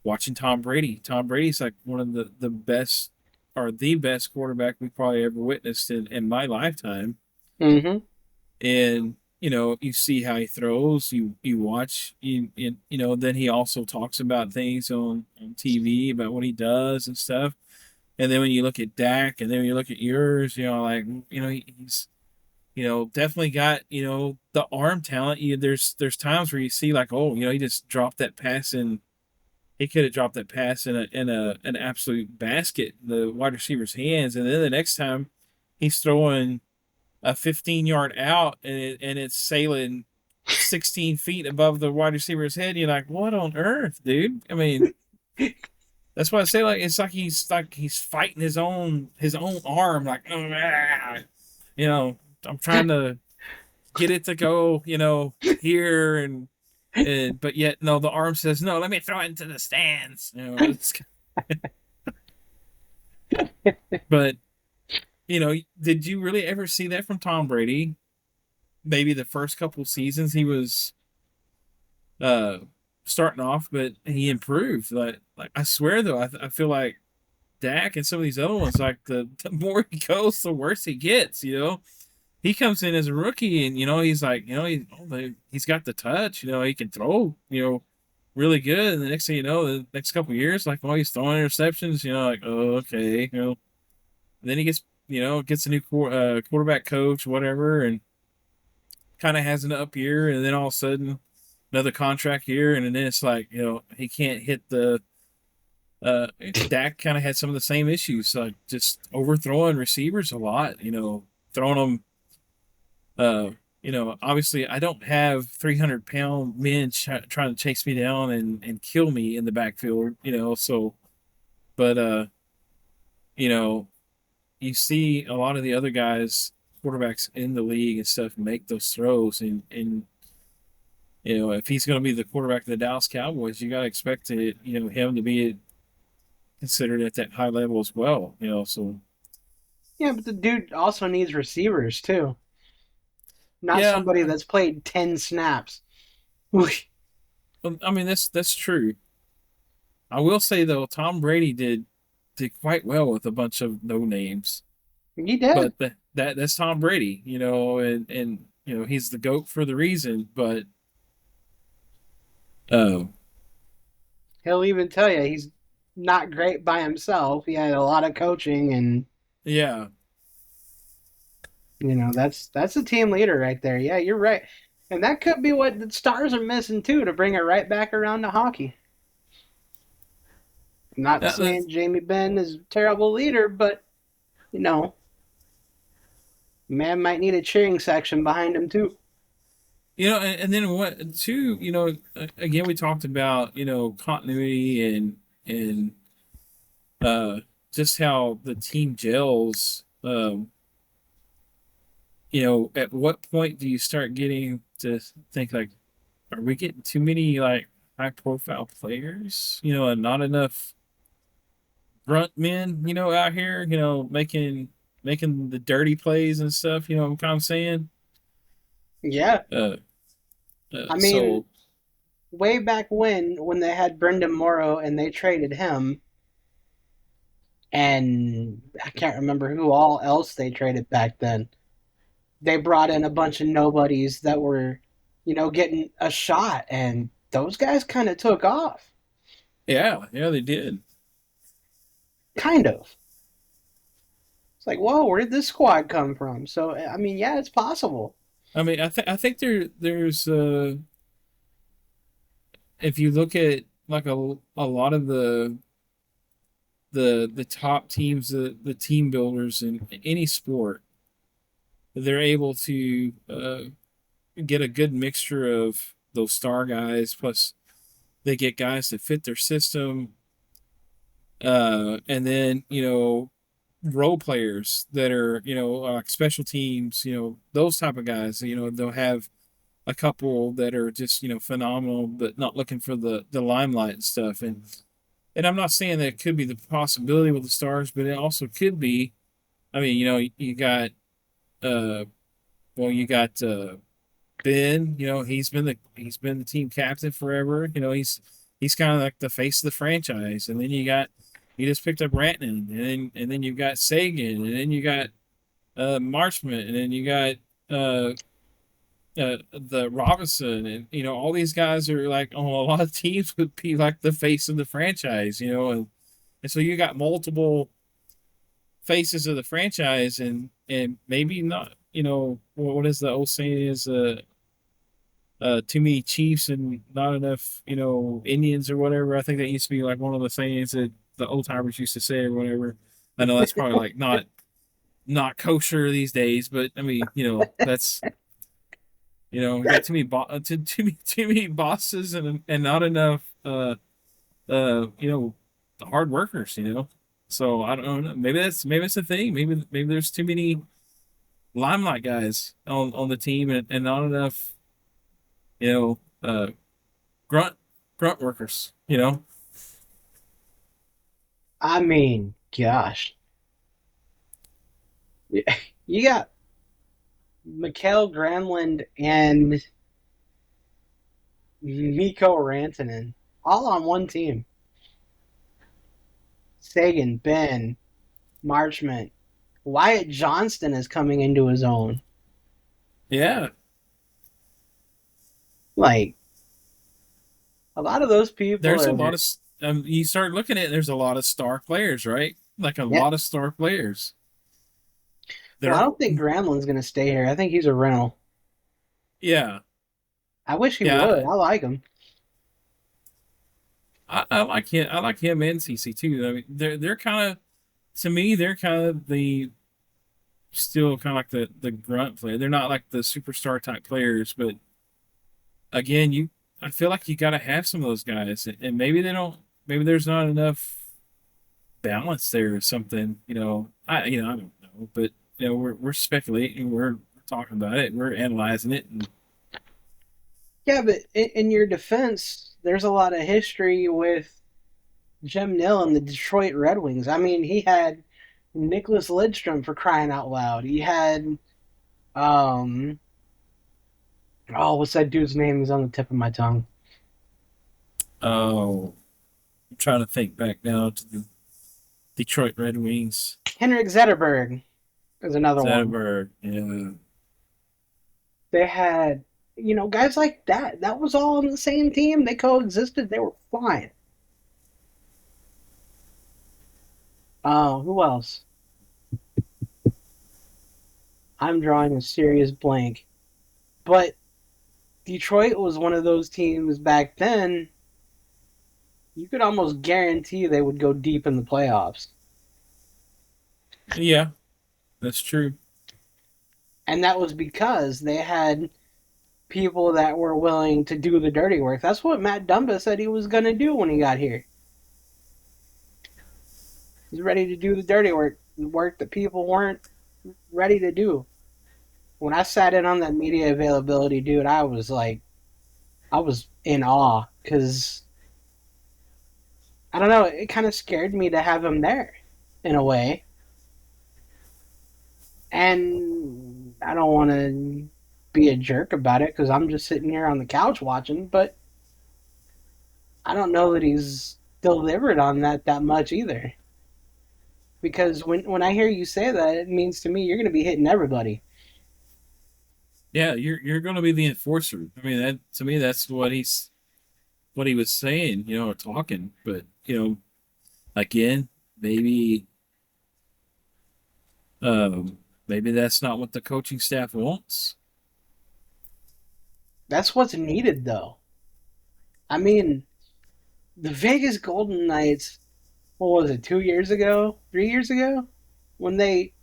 watching Tom Brady. Tom Brady's like one of the best or the best quarterback we probably ever witnessed in my lifetime. mm-hmm. And you see how he throws. You watch. Then he also talks about things on TV about what he does and stuff. And then when you look at Dak, and then when you look at yours, like he's definitely got the arm talent. There's times where you see like, oh, he just dropped that pass, and he could have dropped that pass in an absolute basket in the wide receiver's hands, and then the next time he's throwing a 15-yard out, and it's sailing 16 feet above the wide receiver's head. You're like, what on earth, dude? I mean, that's why I say like it's like he's fighting his own arm, like you know, I'm trying to get it to go, here and but yet no, the arm says no. Let me throw it into the stands. But did you really ever see that from Tom Brady? Maybe the first couple seasons he was uh starting off, but he improved. Like I swear though, I feel like Dak and some of these other ones, like the more he goes, the worse he gets. He comes in as a rookie, and he's like, he's got the touch. He can throw. Really good. And the next thing you know, the next couple of years, like, oh, he's throwing interceptions. Like, oh, okay. Then he gets a new quarterback coach, whatever, and kind of has an up year, and then all of a sudden another contract year, and then it's like he can't hit the. Dak kind of had some of the same issues, like just overthrowing receivers a lot. Throwing them. Obviously, I don't have 300-pound men trying to chase me down and kill me in the backfield. So, but you know, you see a lot of the other guys, quarterbacks in the league and stuff, make those throws, and if he's going to be the quarterback of the Dallas Cowboys, you got to expect him to be considered at that high level as well. So Yeah, but the dude also needs receivers too, not yeah, somebody that's played 10 snaps. I mean that's true. I will say though, Tom Brady did quite well with a bunch of no names, He did. but that's Tom Brady, and he's the GOAT for the reason. But um, He'll even tell you he's not great by himself. He had a lot of coaching, and yeah, that's a team leader right there. Yeah, you're right, and that could be what the Stars are missing too to bring it right back around to hockey. I'm not saying Jamie Benn is a terrible leader, but you know, man might need a cheering section behind him too. and then what too? Again, we talked about continuity and uh, just how the team gels. At what point do you start getting to think like, are we getting too many like high profile players? And not enough grunt men, out here, making the dirty plays and stuff. I'm kind of saying. Yeah, Uh, I mean, so way back when they had Brendan Morrow and they traded him, and I can't remember who all else they traded back then. They brought in a bunch of nobodies that were getting a shot, and those guys kind of took off. Yeah, yeah, they did. Kind of. It's like, whoa, where did this squad come from? So, I mean, yeah, it's possible. I mean, I think there's if you look at like a lot of the top teams, the team builders in any sport, they're able to get a good mixture of those star guys. Plus, they get guys that fit their system, and then role players that are like special teams. Those type of guys. They'll have a couple that are just phenomenal, but not looking for the limelight and stuff. And I'm not saying that it could be the possibility with the Stars, but it also could be. I mean, you got uh, well, you got Ben. He's been the team captain forever. He's kind of like the face of the franchise. And then you just picked up Rantanen, and then you've got Sagan, and then you got Marchment, and then you got the Robinson, and all these guys are like on a lot of teams would be like the face of the franchise. And so you got multiple faces of the franchise, and maybe not. What is the old saying is too many Chiefs and not enough Indians or whatever. I think that used to be like one of the sayings that the old timers used to say or whatever. I know that's probably like not kosher these days, but I mean that's we got too many bosses and not enough the hard workers. So I don't know. Maybe it's a thing. Maybe there's too many limelight guys on the team, and not enough you know grunt grunt workers. I mean, gosh. You got Mikael Granlund and Mikko Rantanen all on one team. Sagan, Ben, Marchment, Wyatt Johnston is coming into his own. Yeah, Like, a lot of those people there's a are, lot of you start looking at it, there's a lot of star players, right? Like a yeah. lot of star players. Well, I They're don't think Granlund's going to stay here. I think he's a rental. yeah, I wish he would. yeah. I like him. I like him. I like him and CC too. I mean, they're kind of to me they're kind of the still kind of like the grunt player. They're not like the superstar type players, but again, I feel like you got to have some of those guys, and maybe they don't. Maybe there's not enough balance there or something. I don't know, but we're speculating. We're talking about it. We're analyzing it, and Yeah, but in your defense, there's a lot of history with Jim Nill and the Detroit Red Wings. I mean, he had Nicholas Lidstrom for crying out loud. He had, um, oh, what's that dude's name? He's on the tip of my tongue. oh, I'm trying to think back now to the Detroit Red Wings. Henrik Zetterberg is another one. Zetterberg, yeah. They had, guys like that. That was all on the same team. They coexisted. They were fine. Who else? I'm drawing a serious blank. But Detroit was one of those teams back then. You could almost guarantee they would go deep in the playoffs. Yeah, that's true. And that was because they had people that were willing to do the dirty work. That's what Matt Dumba said he was going to do when he got here. He's ready to do the dirty work, the work that people weren't ready to do. When I sat in on that media availability, dude, I was like, I was in awe because I don't know, it kind of scared me to have him there in a way. And I don't want to be a jerk about it because I'm just sitting here on the couch watching, but I don't know that he's delivered on that much either. Because when I hear you say that, it means to me you're going to be hitting everybody. Yeah, you're going to be the enforcer. I mean, that to me, that's what he was saying, or talking. But again, maybe um, maybe that's not what the coaching staff wants. That's what's needed, though. I mean, the Vegas Golden Knights, what was it, 2 years ago, 3 years ago, when they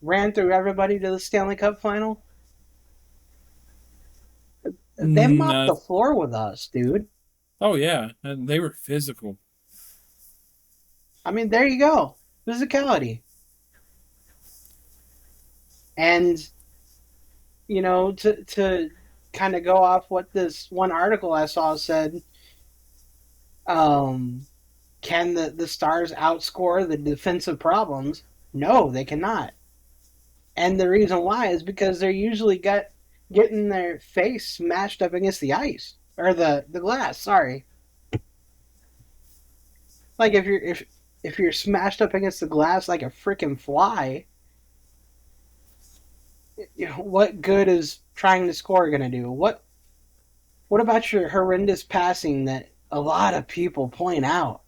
ran through everybody to the Stanley Cup final? They Mm, mopped the floor with us, dude. oh yeah, and they were physical. I mean, there you go. Physicality. And, to kind of go off what this one article I saw said, um, can the Stars outscore the defensive problems? No, they cannot. And the reason why is because they're usually getting their face smashed up against the ice or the glass. Sorry, like if you're smashed up against the glass like a freaking fly, what good is trying to score going to do? What about your horrendous passing that a lot of people point out?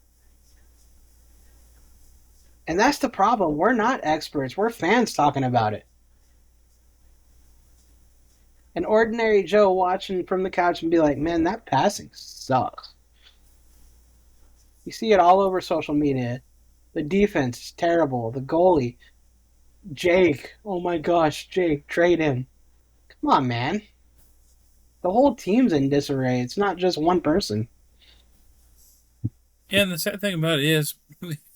And that's the problem. We're not experts. We're fans talking about it. An ordinary Joe watching from the couch and be like, "Man, that passing sucks." You see it all over social media. The defense is terrible. The goalie, Jake. Oh my gosh, Jake, trade him. Come on, man. The whole team's in disarray. It's not just one person. And the sad thing about it is,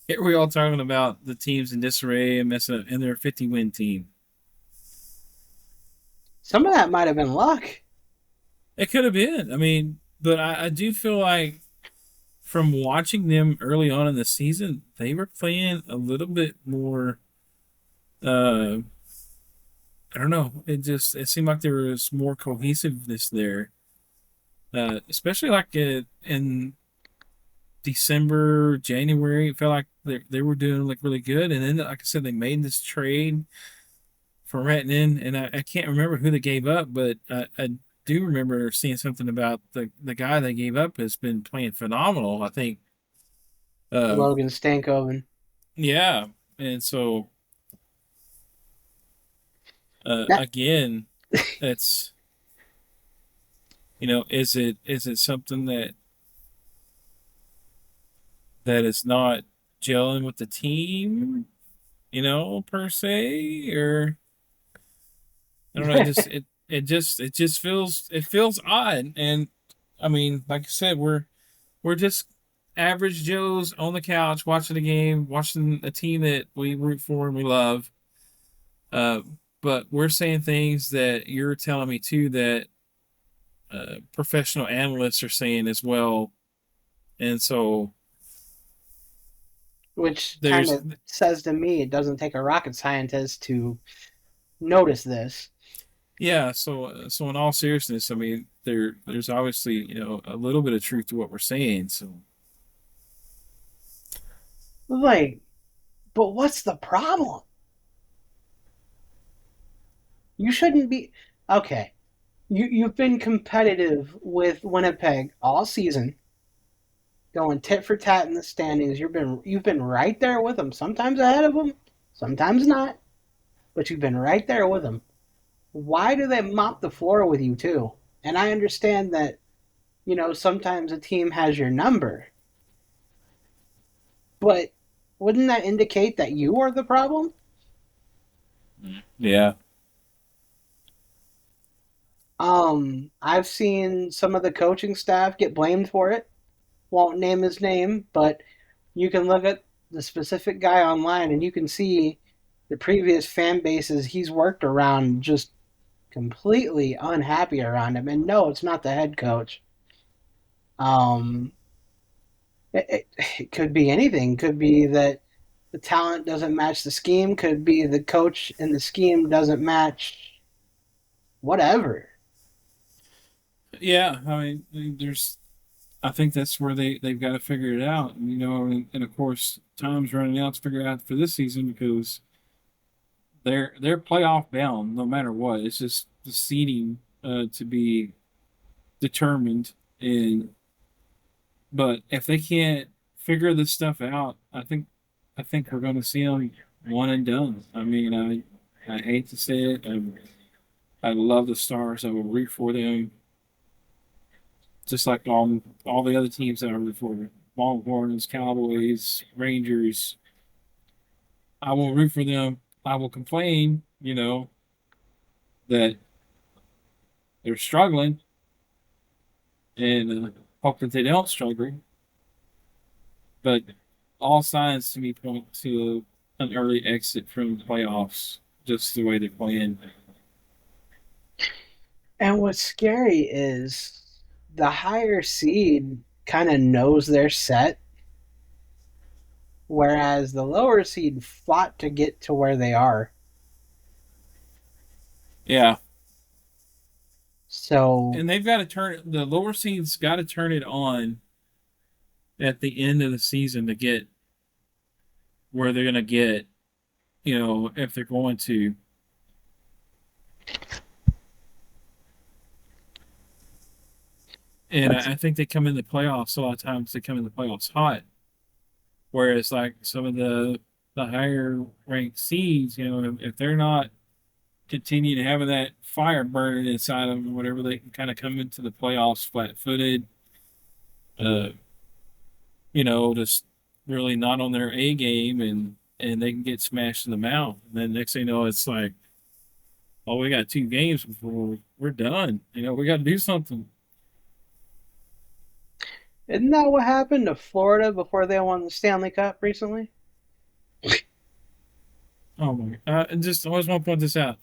here we all talking about the teams in disarray and messing up, and they're a 50-win team. Some of that might have been luck. It could have been. I mean, but I do feel like from watching them early on in the season, they were playing a little bit more. Uh, I don't know. It seemed like there was more cohesiveness there, especially like in December, January. It felt like they were doing like really good, and then like I said, they made this trade for Ratnan, and I can't remember who they gave up, but I do remember seeing something about the guy they gave up has been playing phenomenal. I think, uh, Logan Stankoven. yeah, and so That, again, it's is it something that is not gelling with the team, per se, or I don't know. It just feels odd, and I mean, like I said, we're just average Joes on the couch watching a game, watching a team that we root for and we love. Uh, but we're saying things that you're telling me too that professional analysts are saying as well, and so which kind there's of says to me it doesn't take a rocket scientist to notice this. yeah. So in all seriousness, I mean, there's obviously a little bit of truth to what we're saying. So Like, but what's the problem? You shouldn't be okay. You've been competitive with Winnipeg all season, going tit for tat in the standings. You've been right there with them. Sometimes ahead of them, sometimes not, but you've been right there with them. Why do they mop the floor with you too? And I understand that sometimes a team has your number, but wouldn't that indicate that you are the problem? yeah, I've seen some of the coaching staff get blamed for it. Won't name his name, but you can look at the specific guy online and you can see the previous fan bases he's worked around just completely unhappy around him. And no, it's not the head coach. Um, it could be anything. Could be that the talent doesn't match the scheme. Could be the coach and the scheme doesn't match. Whatever. yeah. I mean, I think that's where they've got to figure it out. And of course, time's running out to figure out for this season because they're playoff bound no matter what. It's just the seeding to be determined, and but if they can't figure this stuff out, I think we're going to see them one and done. I mean, I hate to say it. I love the Stars. I will root for them, just like all the other teams that I root for. Longhorns, Cowboys, Rangers. I will root for them. I will complain, that they're struggling, and hope that they don't struggle. But all signs to me point to an early exit from the playoffs, just the way they're playing. And what's scary is the higher seed kind of knows they're set, whereas the lower seed fought to get to where they are. Yeah, So and they've got to turn the lower seeds got to turn it on at the end of the season to get where they're going to get, if they're going to. And that's I think they come in the playoffs a lot of times. They come in the playoffs hot, whereas like some of the higher ranked seeds, if they're not continuing having that fire burning inside of them, or whatever, they can kind of come into the playoffs flat footed, uh, just really not on their A game, and they can get smashed in the mouth. And then next thing you know, it's like, oh, we got 2 games before we're done. We got to do something. isn't that what happened to Florida before they won the Stanley Cup recently? Oh my! And just I always want to point this out.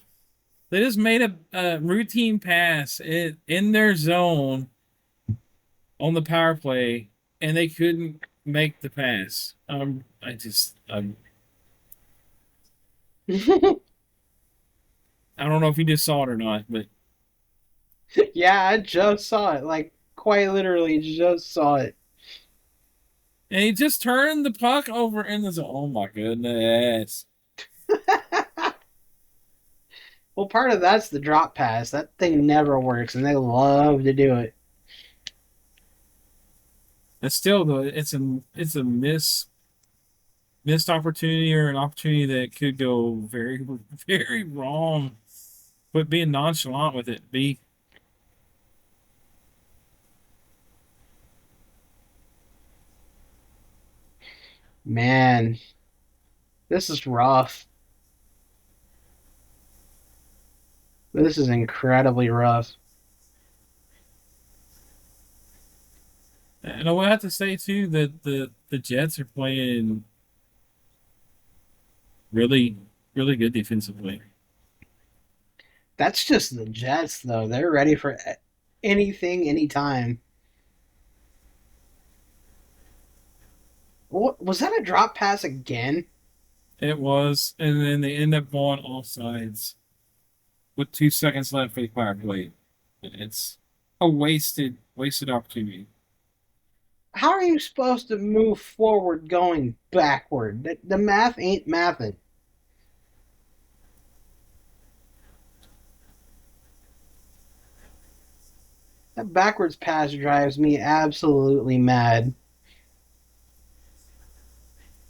They just made a routine pass in their zone on the power play, and they couldn't make the pass. I don't know if you just saw it or not, but Yeah, I just saw it. Like, quite literally, just saw it. and he just turned the puck over in the zone. Oh my goodness! Well, part of that's the drop pass. That thing never works, and they love to do it. It's still though, it's a missed opportunity, or an opportunity that could go very very wrong. But being nonchalant with it, be Man, this is rough. This is incredibly rough. and I would have to say too that the Jets are playing really really good defensively. That's just the Jets, though. They're ready for anything, anytime. What was that, a drop pass again? It was, and then they end up going offsides with 2 seconds left for the power play. It's a wasted opportunity. How are you supposed to move forward going backward? The math ain't mathing. That backwards pass drives me absolutely mad.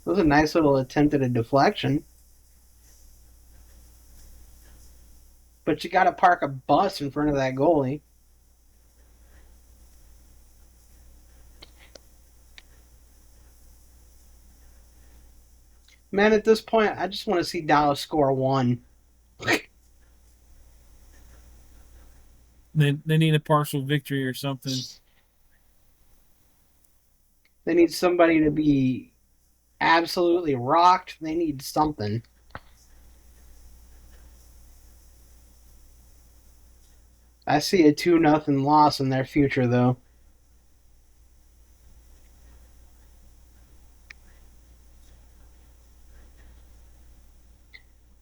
It was a nice little attempt at a deflection, but you got to park a bus in front of that goalie. Man, at this point, I just want to see Dallas score one. They need a partial victory or something. They need somebody to be absolutely rocked. They need something. I see a 2-0 loss in their future, though.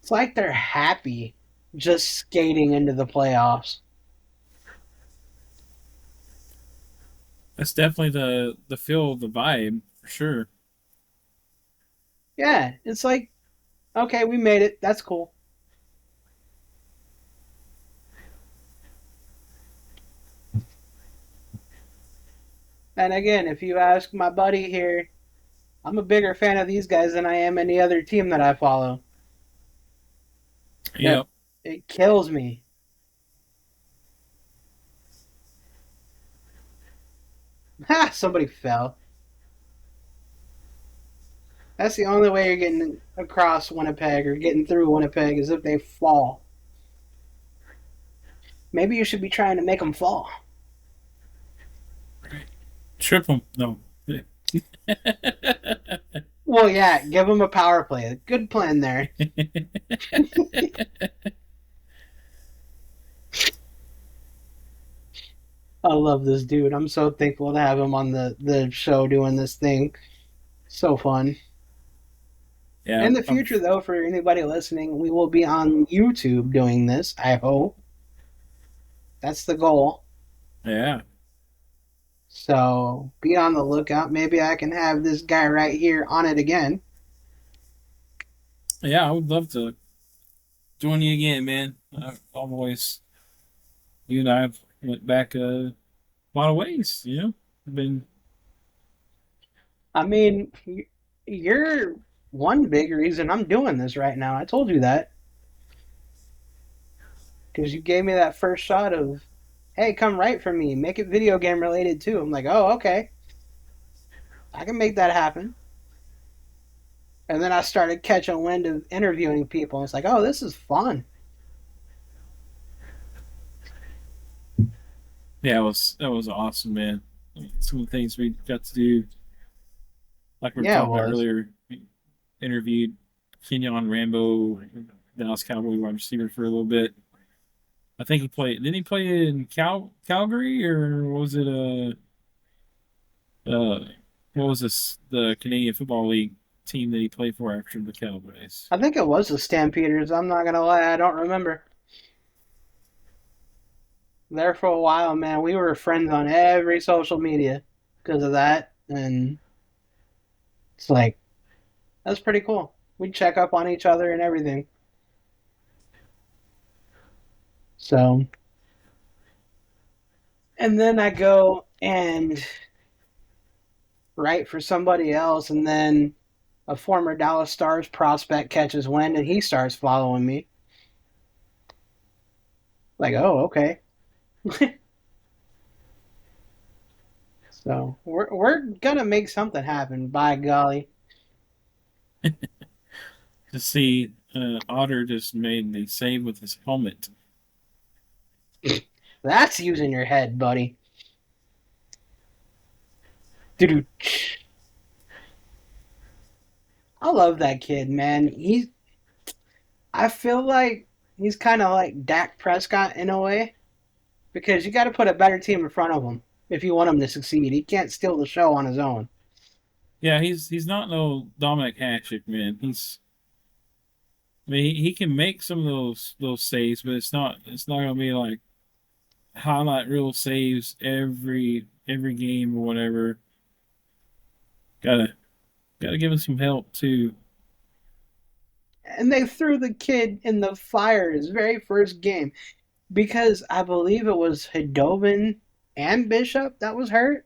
It's like they're happy just skating into the playoffs. That's definitely the feel of the vibe for sure. Yeah, it's like, okay, we made it. That's cool. And again, if you ask my buddy here, I'm a bigger fan of these guys than I am any other team that I follow. It Yep. it kills me. Ha! Somebody fell. That's the only way you're getting across Winnipeg or getting through Winnipeg is if they fall. Maybe you should be trying to make them fall. Triple. No. Well, yeah, give them a power play. Good plan there. I love this dude. I'm so thankful to have him on the show doing this thing. So fun. Yeah. In the future, though, for anybody listening, we will be on YouTube doing this. I hope that's the goal. Yeah. So be on the lookout. Maybe I can have this guy right here on it again. Yeah. I would love to join you again, man. I've always, you and I have went back a lot of ways, you know? Been, I mean, you're one big reason I'm doing this right now. I told you that because you gave me that first shot of, hey, come write for me, make it video game related too. I'm like, oh, okay, I can make that happen. And then I started catching wind of interviewing people. It's like, oh, this is fun. yeah, that was awesome, man. Some of the things we got to do, like we were Yeah, it talking about was. earlier, we interviewed Kenyon Rambo, Dallas Cowboy wide receiver for a little bit. I think he played. Didn't he play in Calgary or was it uh what was this the Canadian Football League team that he played for after the Cowboys? I think it was the Stampeders. I'm not gonna lie, I don't remember. There for a while, man. We were friends on every social media because of that, and it's like that's pretty cool. We check up on each other and everything. So, and then I go and write for somebody else, and then a former Dallas Stars prospect catches wind, and he starts following me. Like, oh, okay. So we're gonna make something happen. By golly, To see Otter just made the save with his helmet. that's using your head, buddy. Dude, I love that kid, man. I feel like he's kind of like Dak Prescott in a way because you got to put a better team in front of him if you want him to succeed. He can't steal the show on his own. Yeah, he's not no Dominic Hasek, man. I mean he can make some of those saves, but it's not gonna be like highlight real saves every game or whatever. Gotta gotta give him some help too. And they threw the kid in the fire his very first game because I believe it was Hidobin and Bishop that was hurt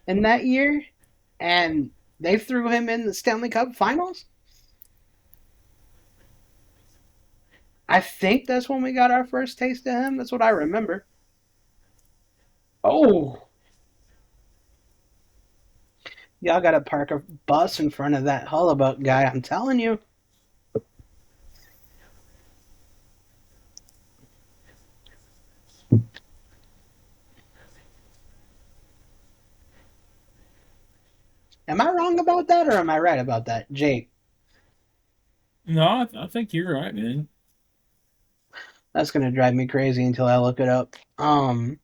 in that year, and they threw him in the Stanley Cup Finals. I think that's when we got our first taste of him. That's what I remember. Oh, y'all got to park a bus in front of that Hullabuck guy. I'm telling you. Am I wrong about that or am I right about that, Jake? No, I think you're right, man. That's gonna drive me crazy until I look it up. I'll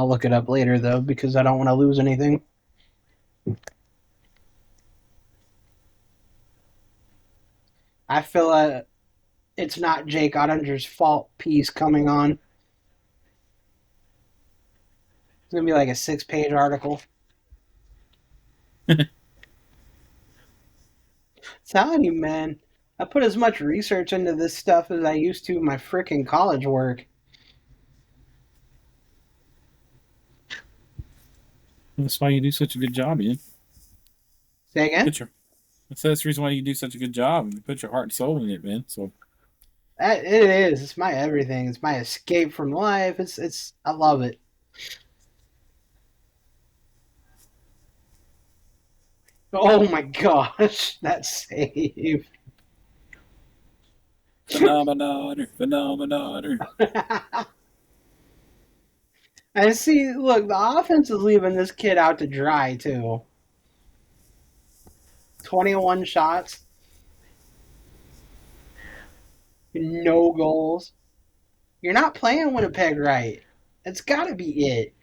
look it up later though because I don't want to lose anything. I feel it's not Jake Ottinger's fault piece coming on. It's gonna be like a 6 page article. Telling you, man, I put as much research into this stuff as I used to my freaking college work. That's why you do such a good job, man. Say again? Put your that's the reason why you do such a good job. You put your heart and soul in it, man. So It is. It's my everything. It's my escape from life. It's. I love it. Oh my gosh, that save. phenomenon, phenomenon. And see, look, the offense is leaving this kid out to dry too. 21 shots, no goals. You're not playing Winnipeg right. It's got to be it.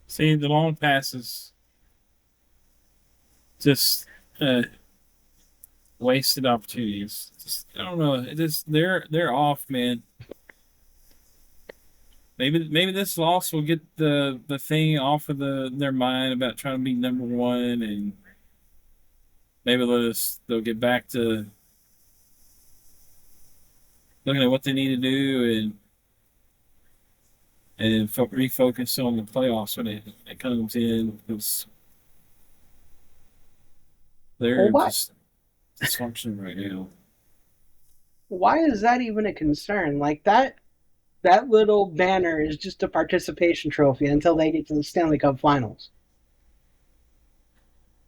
See the long passes, just uh, wasted opportunities. Just, I don't know. It just they're off, man. Maybe this loss will get the thing off of their mind about trying to be number one, and maybe they'll get back to looking at what they need to do and refocus on the playoffs when it comes in, because Well, they're why? just dysfunctional right now. Why is that even a concern? Like that little banner is just a participation trophy until they get to the Stanley Cup Finals.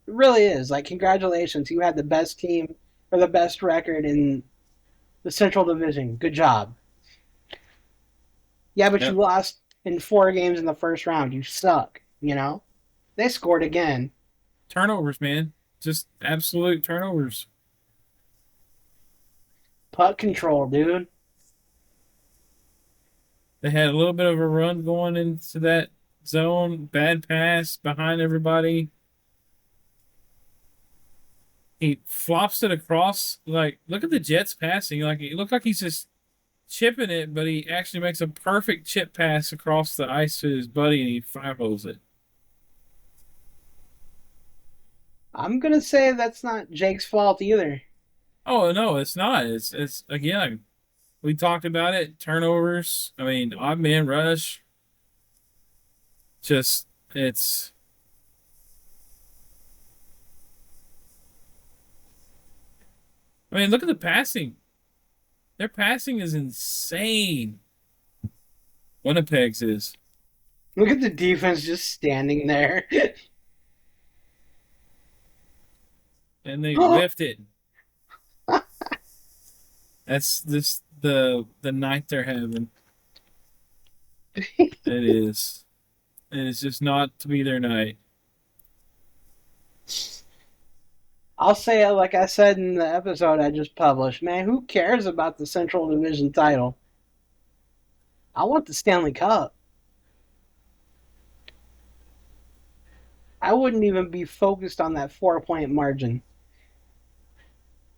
It really is. Like, congratulations, you had the best team or the best record in the Central Division. Good job. Yeah, but you Yep. lost in 4 games in the first round. You suck. You know. They scored again. Turnovers, man. Just absolute turnovers. Puck control, dude. They had a little bit of a run going into that zone. Bad pass behind everybody. He flops it across. Like, look at the Jets passing. Like, it looked like he's just chipping it, but he actually makes a perfect chip pass across the ice to his buddy, and he five holes it. I'm gonna say that's not Jake's fault either. Oh no, it's not. It's again. We talked about it. Turnovers. I mean, odd man rush. Just it's. I mean, look at the passing. Their passing is insane. Winnipeg's is, Look at the defense just standing there. and they whiffed it. That's this the night they're having. It is. And it's just not to be their night. I'll say it like I said in the episode I just published. Man, who cares about the Central Division title? I want the Stanley Cup. I wouldn't even be focused on that 4 point margin.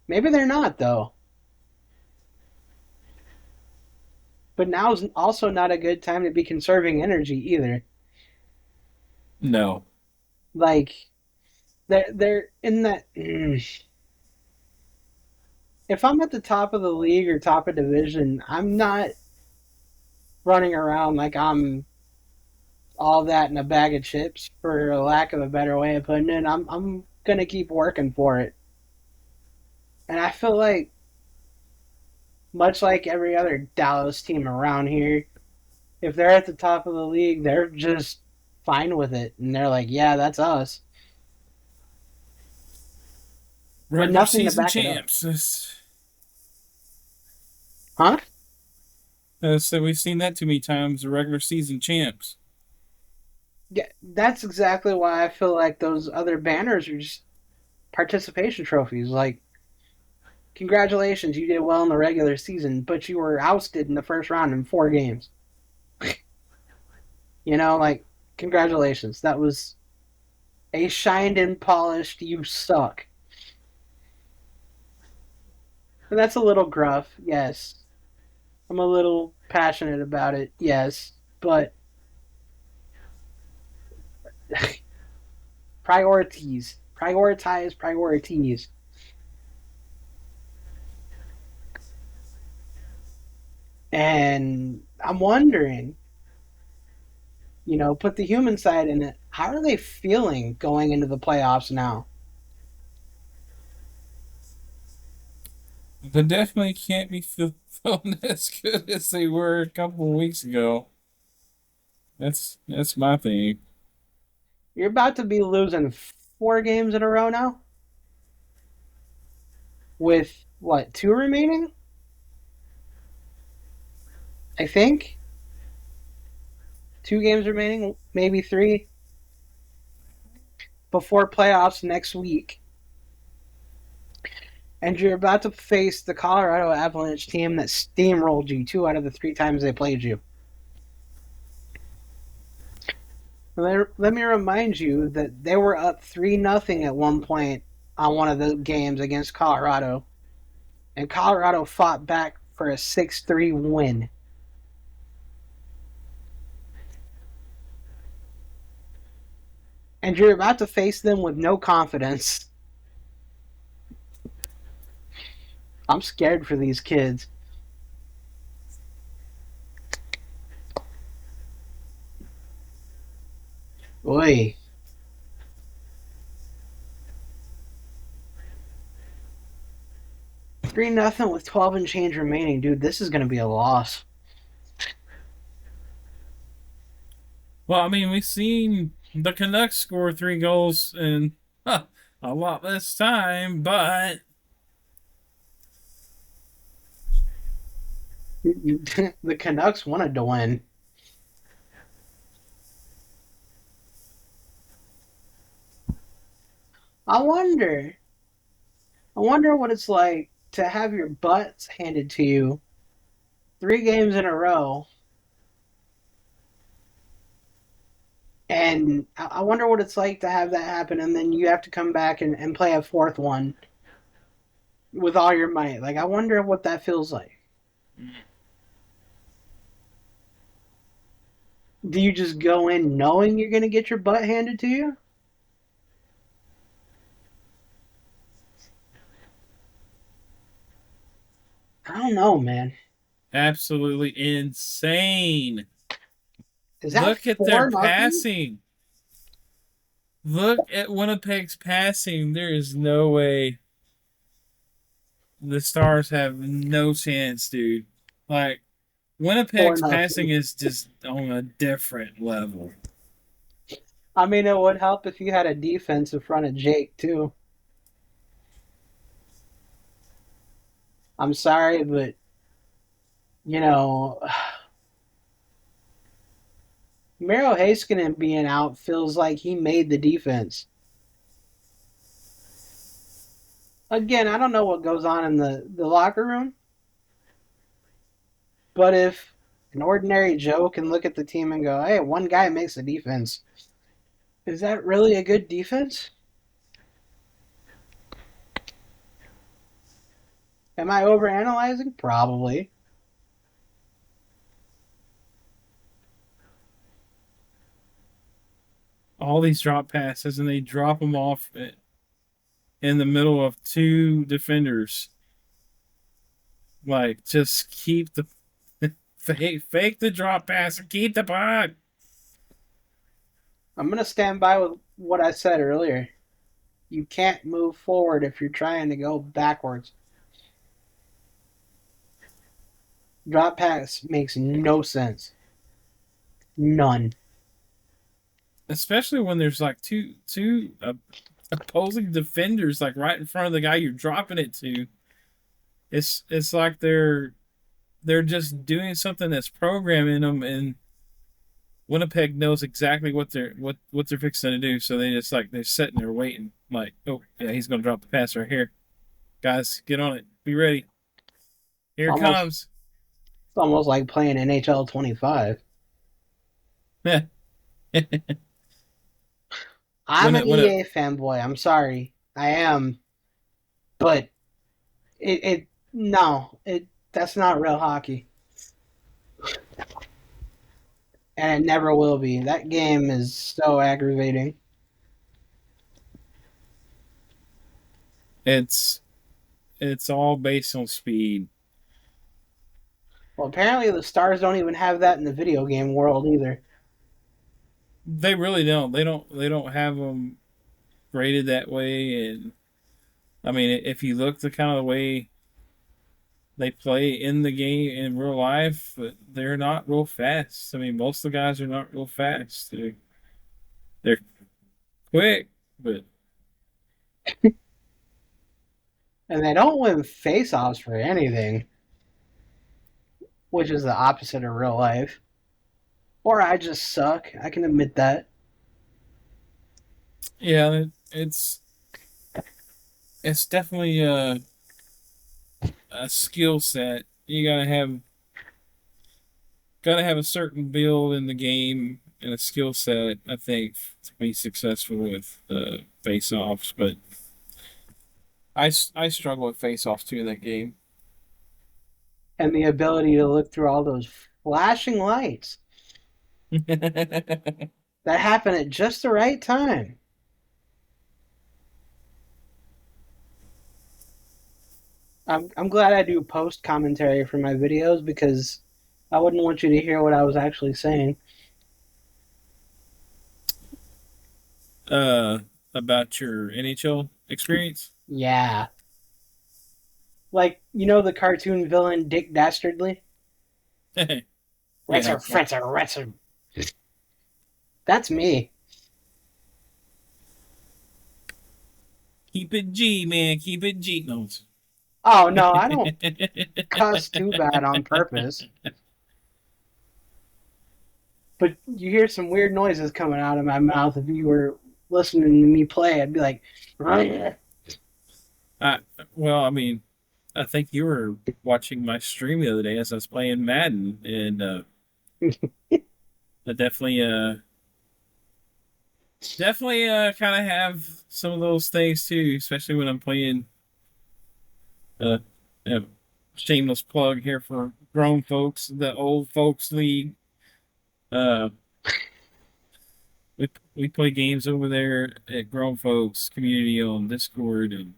Maybe they're not, though. But now is also not a good time to be conserving energy either. No. Like, they're in that. If I'm at the top of the league or top of division, I'm not running around like I'm all that in a bag of chips, for a lack of a better way of putting it. I'm gonna keep working for it. And I feel like, much like every other Dallas team around here, if they're at the top of the league, they're just fine with it, and they're like, "Yeah, that's us," but Regular nothing to season back it up. champs. Huh? So we've seen that too many times. The regular season champs. Yeah, that's exactly why I feel like those other banners are just participation trophies. Like, congratulations, you did well in the regular season, but you were ousted in the first round in 4 games. Like, congratulations. That was a shined and polished, you suck. And that's a little gruff, yes. I'm a little passionate about it, yes. But priorities. Prioritize priorities. And I'm wondering, put the human side in it. How are they feeling going into the playoffs now? They definitely can't be feeling as good as they were a couple of weeks ago. That's my thing. You're about to be losing 4 games in a row now, with what, two remaining? I think 2 games remaining, maybe three, before playoffs next week. And you're about to face the Colorado Avalanche team that steamrolled you 2 out of the 3 times they played you. Let me remind you that they were up 3-0 at one point on one of the games against Colorado, and Colorado fought back for a 6-3 win. And you're about to face them with no confidence. I'm scared for these kids. Oy. 3-0 with 12 and change remaining, dude. This is going to be a loss. Well, I mean, we've seen the Canucks score 3 goals in a lot less time, but The Canucks wanted to win. I wonder. I wonder what it's like to have your butts handed to you 3 games in a row, and I wonder what it's like to have that happen, and then you have to come back and play a fourth one with all your might. Like, I wonder what that feels like. Do you just go in knowing you're going to get your butt handed to you? I don't know, man. absolutely insane. Is that Look at their 4-0? passing. Look at Winnipeg's passing. There is no way the Stars have no chance, dude. Like, Four Winnipeg's passing nothing. is just on a different level. I mean, it would help if you had a defense in front of Jake too. I'm sorry, but you know, Miro Heiskanen being out feels like he made the defense. Again, I don't know what goes on in the locker room, but if an ordinary Joe can look at the team and go, "Hey, one guy makes the defense," is that really a good defense? Am I overanalyzing? Probably. All these drop passes, and they drop them off in the middle of 2 defenders. Like, just keep the fake the drop pass and keep the puck. I'm gonna stand by with what I said earlier. You can't move forward if you're trying to go backwards. Drop pass makes no sense. None. Especially when there's like two opposing defenders like right in front of the guy you're dropping it to. It's like they're just doing something that's programming them, and Winnipeg knows exactly what they're fixing to do. So they just like they're sitting there waiting. Like, oh yeah, he's gonna drop the pass right here. Guys, get on it. Be ready. It's Here it almost comes. it's almost like playing NHL 25. when I'm an it EA fanboy. I'm sorry. I am, but it no, it that's not real hockey, and it never will be. That game is so aggravating. it's it's all based on speed. Well, apparently the stars don't even have that in the video game world either. They really don't. They don't have them graded that way. And I mean, if you look the kind of the way they play in the game in real life, they're not real fast. I mean, most of the guys are not real fast. They're quick, but And they don't win face-offs for anything, which is the opposite of real life. Or I just suck. I can admit that. yeah, it's definitely a skill set. You gotta have a certain build in the game and a skill set, I think, to be successful with face offs. But I struggle with face offs too in that game. And the ability to look through all those flashing lights that happen at just the right time. I'm glad I do post commentary for my videos because I wouldn't want you to hear what I was actually saying. uh, about your NHL experience. Yeah. Like, you know the cartoon villain Dick Dastardly? Yeah, Retzer, Fretzer, Retzer. That's me. keep it G, man. Keep it G. No. Oh, no, I don't cuss too bad on purpose. But you hear some weird noises coming out of my mouth. If you were listening to me play, I'd be like, I, well, I mean, I think you were watching my stream the other day as I was playing Madden, and I definitely kind of have some of those things too, especially when I'm playing. Uh, uh, Shameless plug here for grown folks, the old folks league. Uh, we play games over there at grown folks community on Discord, and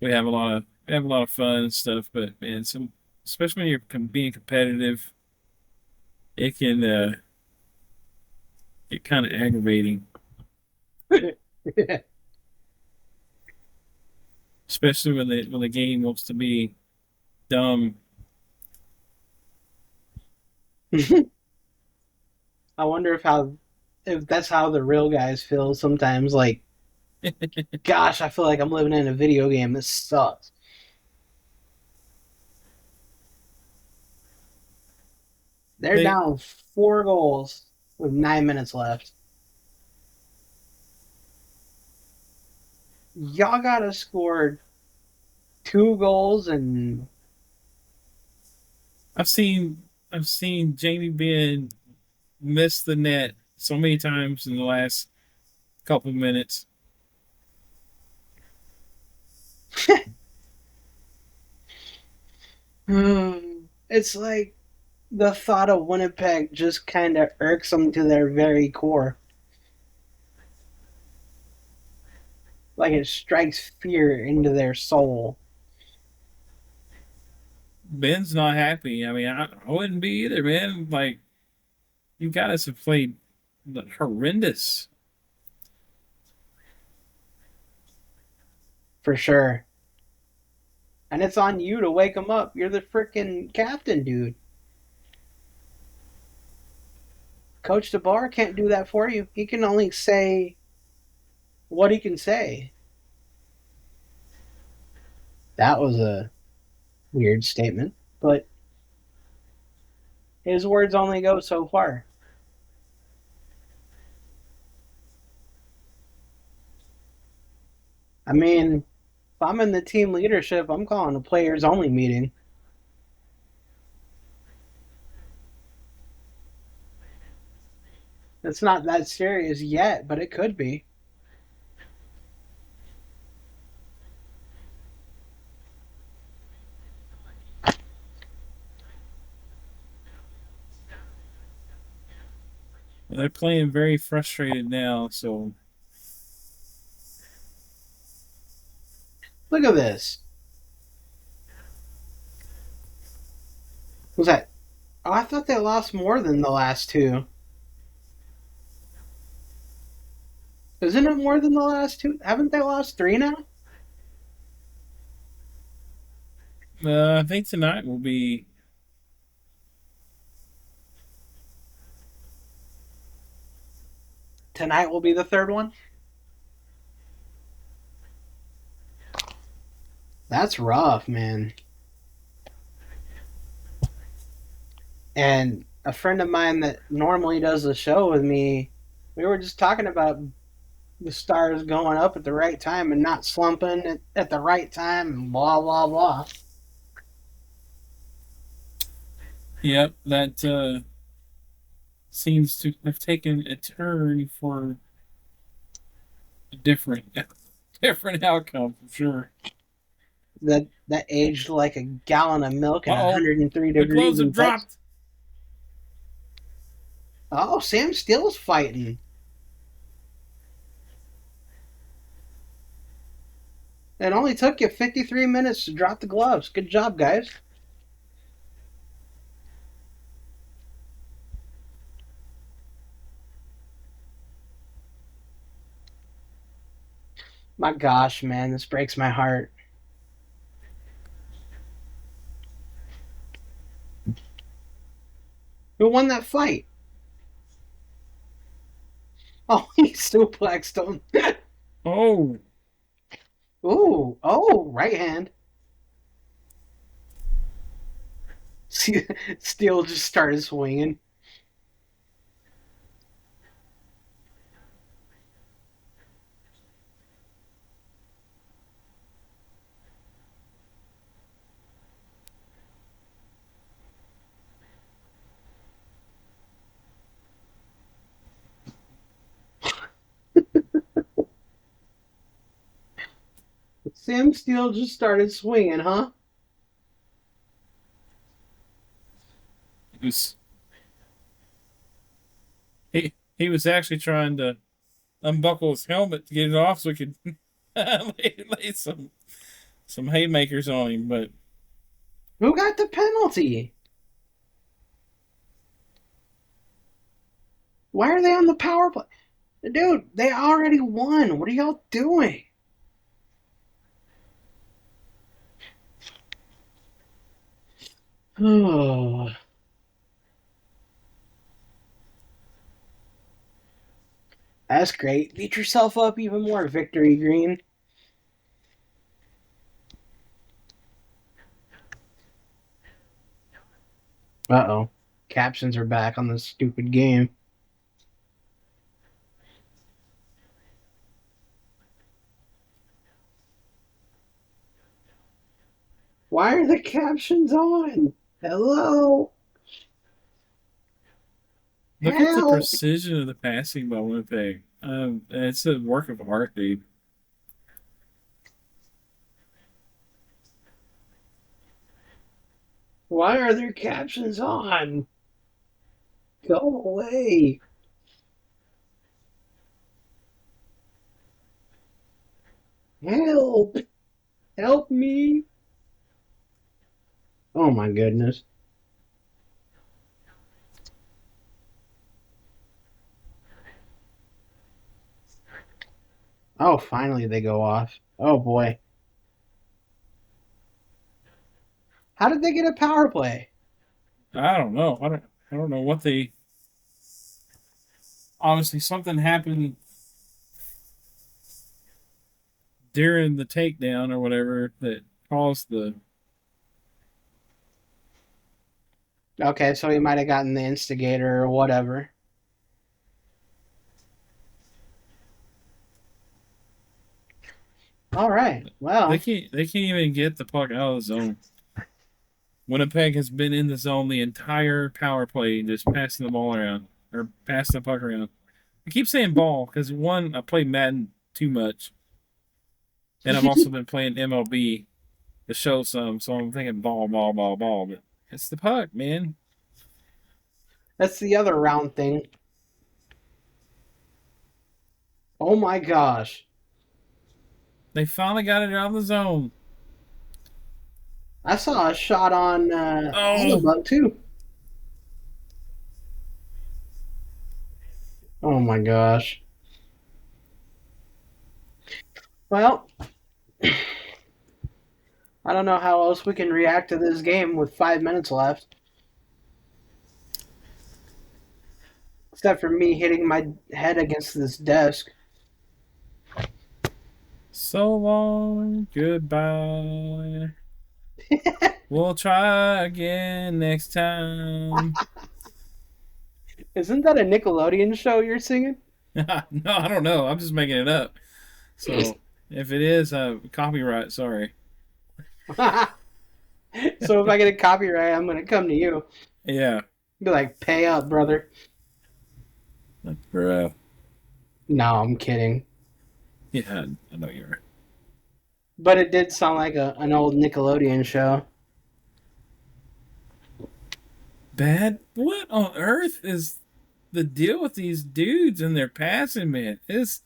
we have a lot of fun and stuff. But man, some especially when you're being competitive, it can get kind of aggravating, especially when the game wants to be dumb. I wonder if that's how the real guys feel sometimes. Like, gosh, I feel like I'm living in a video game. This sucks. They're They down 4 goals with 9 minutes left. Y'all gotta score 2 goals and I've seen Jamie Benn miss the net so many times in the last couple minutes. it's like the thought of Winnipeg just kind of irks them to their very core. Like it strikes fear into their soul. Ben's not happy. I mean, I wouldn't be either, man. Like you guys have played horrendous. For sure. And it's on you to wake them up. You're the freaking captain, dude. Coach DeBar can't do that for you. He can only say what he can say. That was a weird statement, but his words only go so far. I mean, if I'm in the team leadership, I'm calling a players only meeting. It's not that serious yet, but it could be. They're playing very frustrated now, so Look at this. Was that? Oh, I thought they lost more than the last two. Isn't it more than the last two? Haven't they lost three now? I think tonight will be. Tonight will be the third one. That's rough, man. And a friend of mine that normally does the show with me, we were just talking about the Stars going up at the right time and not slumping at the right time and blah blah blah. Yep, that seems to have taken a turn for a different, different outcome for sure. That aged like a gallon of milk Uh at oh, 103 the degrees gloves have in Texas. dropped. Oh, Sam Steele's fighting. It only took you 53 minutes to drop the gloves. Good job, guys. My gosh, man, this breaks my heart. Who won that fight? Oh, he suplexed him. Oh, Ooh, oh, right hand. Steele just started swinging. Sam Steele just started swinging, huh? he was he was actually trying to unbuckle his helmet to get it off so he could lay some haymakers on him. But Who got the penalty? Why are they on the power play? Dude, they already won. What are y'all doing? Oh, that's great. Beat yourself up even more, Victory Green. Uh oh. Captions are back on this stupid game. Why are the captions on? Hello? look at the Help! precision of the passing by Winnipeg. It's a work of art, dude. Why are there captions on? Go away. Help! Help me! Oh my goodness. Oh, finally they go off. Oh boy. How did they get a power play? I don't know. I don't know what they. Honestly, something happened during the takedown or whatever that caused the. Okay, so he might have gotten the instigator or whatever. All right. Well, They can't even get the puck out of the zone. Winnipeg has been in the zone the entire power play, just passing the ball around or passing the puck around. I keep saying ball because one, I play Madden too much, and I've also been playing MLB to show some, so I'm thinking ball, ball, ball, ball. But it's the puck, man. that's the other round thing. Oh my gosh. They finally got it out of the zone. I saw a shot on Oh, Autobot too. Oh my gosh. Well, I don't know how else we can react to this game with 5 minutes left, except for me hitting my head against this desk. so long, goodbye. We'll try again next time. Isn't that a Nickelodeon show you're singing? No, I don't know. I'm just making it up. So if it is, copyright, sorry. So if I get a copyright, I'm gonna come to you. Yeah. Be like, pay up, brother. For, No, I'm kidding. yeah, I know you're right. But it did sound like an old Nickelodeon show. Bad? What on earth is the deal with these dudes and their passing, man? This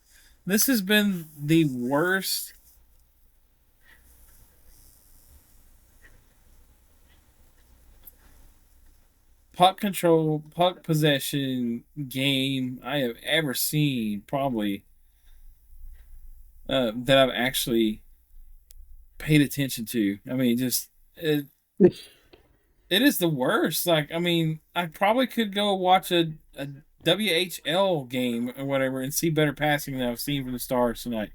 has been the worst. Puck control, puck possession game I have ever seen, probably, that I've actually paid attention to. I mean, just it is the worst. Like, I mean, I probably could go watch a WHL game or whatever and see better passing than I've seen from the Stars tonight.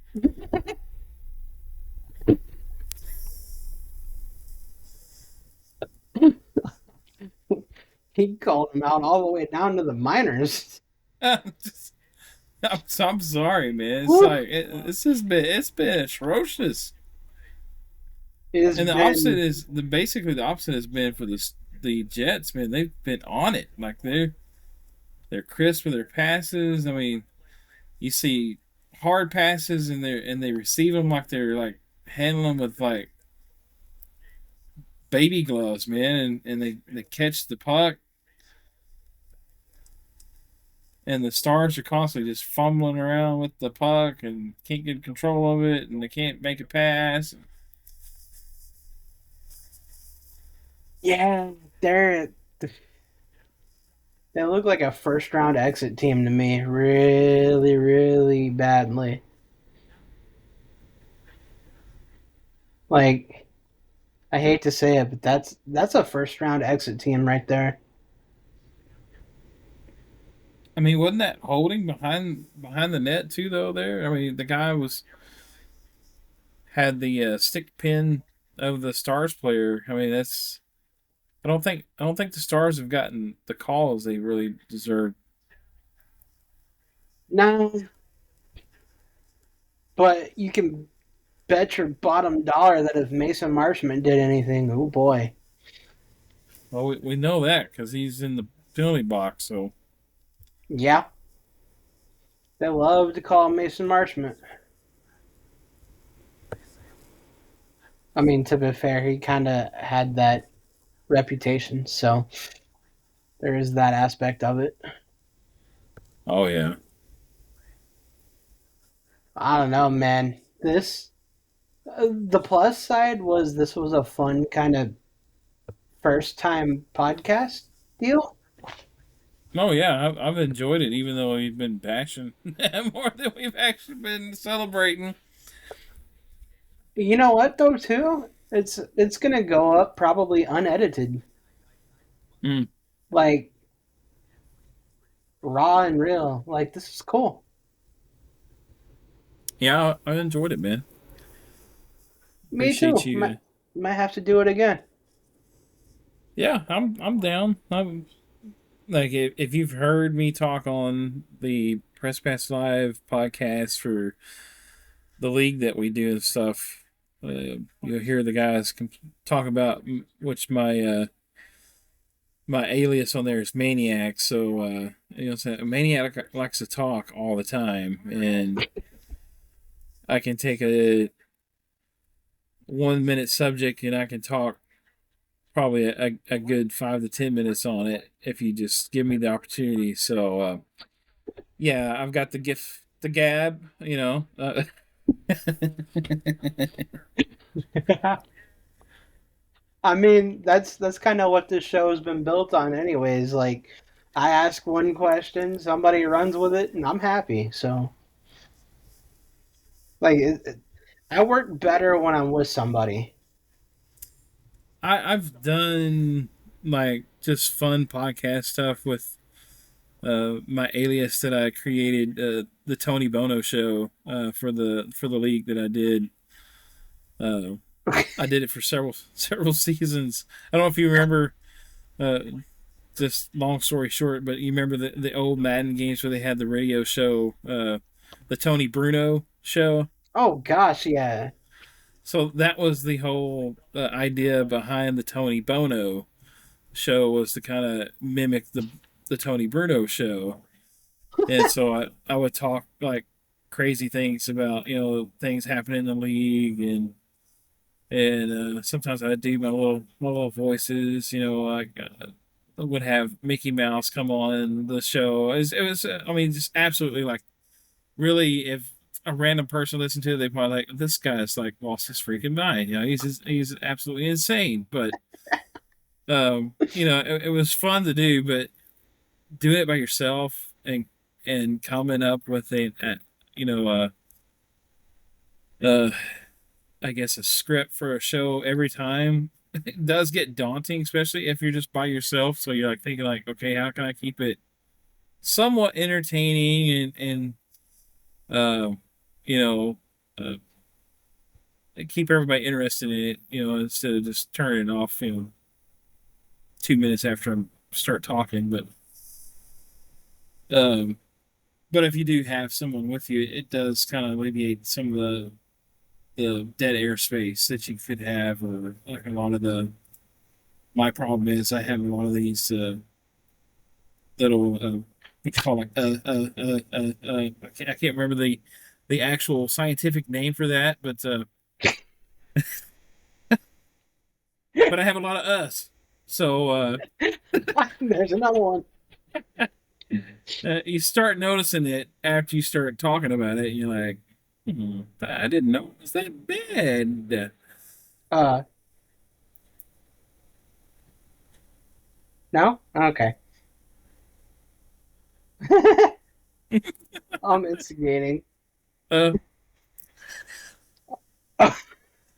He called him out all the way down to the minors. Just, I'm sorry, man. It's like it's been atrocious. It has And the opposite been. is basically the opposite has been for the Jets, man. They've been on it. Like they're crisp with their passes. I mean, you see hard passes and they receive them like they're like handling them with like baby gloves, man, and they catch the puck and the Stars are constantly just fumbling around with the puck and can't get control of it and they can't make a pass. Yeah, they look like a first round exit team to me. Really, really badly. Like, I hate to say it, but that's a first round exit team right there. I mean, wasn't that holding behind the net too though there? I mean, the guy was had the stick pin of the Stars player. I mean, that's I don't think the Stars have gotten the calls they really deserve. No, but you can bet your bottom dollar that if Mason Marshman did anything, oh boy. Well, we know that because he's in the penalty box. So Yeah, they love to call him Mason Marshman. I mean, to be fair, he kind of had that reputation, so there is that aspect of it. oh yeah. I don't know, man. The plus side was this was a fun kind of first time podcast deal. Oh yeah, I've enjoyed it, even though we've been bashing more than we've actually been celebrating. You know what though too? It's gonna go up probably unedited, Mm. like raw and real. Like this is cool. Yeah, I enjoyed it, man. Me Appreciate too. you. Might have to do it again. Yeah, I'm down. I'm like if you've heard me talk on the Press Pass Live podcast for the league that we do and stuff, you'll hear the guys talk about which my alias on there is Maniac. So so Maniac likes to talk all the time, and I can take a 1 minute subject and I can talk probably a good 5 to 10 minutes on it if you just give me the opportunity. So yeah, I've got the gift, the gab, I mean, that's kind of what this show has been built on, anyways. Like, I ask one question, somebody runs with it, and I'm happy. So, like, I work better when I'm with somebody. I've done like just fun podcast stuff with my alias that I created, the Tony Bono show, for the league that I did. Uh, I did it for several seasons. I don't know if you remember. Uh, just long story short, but you remember the old Madden games where they had the radio show, the Tony Bruno show. Oh gosh, yeah. So that was the whole idea behind the Tony Bono show, was to kind of mimic the Tony Bruno show. And so I would talk like crazy things about, things happening in the league, and sometimes I'd do my little voices, like would have Mickey Mouse come on the show. I mean, just absolutely like, really, if a random person listened to it, they'd probably like, this guy's like lost his freaking mind. He's absolutely insane. But it was fun to do, but doing it by yourself and coming up with you know, uh, uh, I guess a script for a show every time, it does get daunting, especially if you're just by yourself. So you're like thinking like, okay, how can I keep it somewhat entertaining and you know, uh, keep everybody interested in it, instead of just turning it off, 2 minutes after I start talking. Um, but if you do have someone with you, it does kind of alleviate some of the dead air space that you could have, or like a lot of the. My problem is I have a lot of these little what you call it, I can't remember the actual scientific name for that, but I have a lot of us. So There's another one. you start noticing it after you start talking about it, and you're like, I didn't know it was that bad. Uh, no? Okay. I'm instigating. Uh,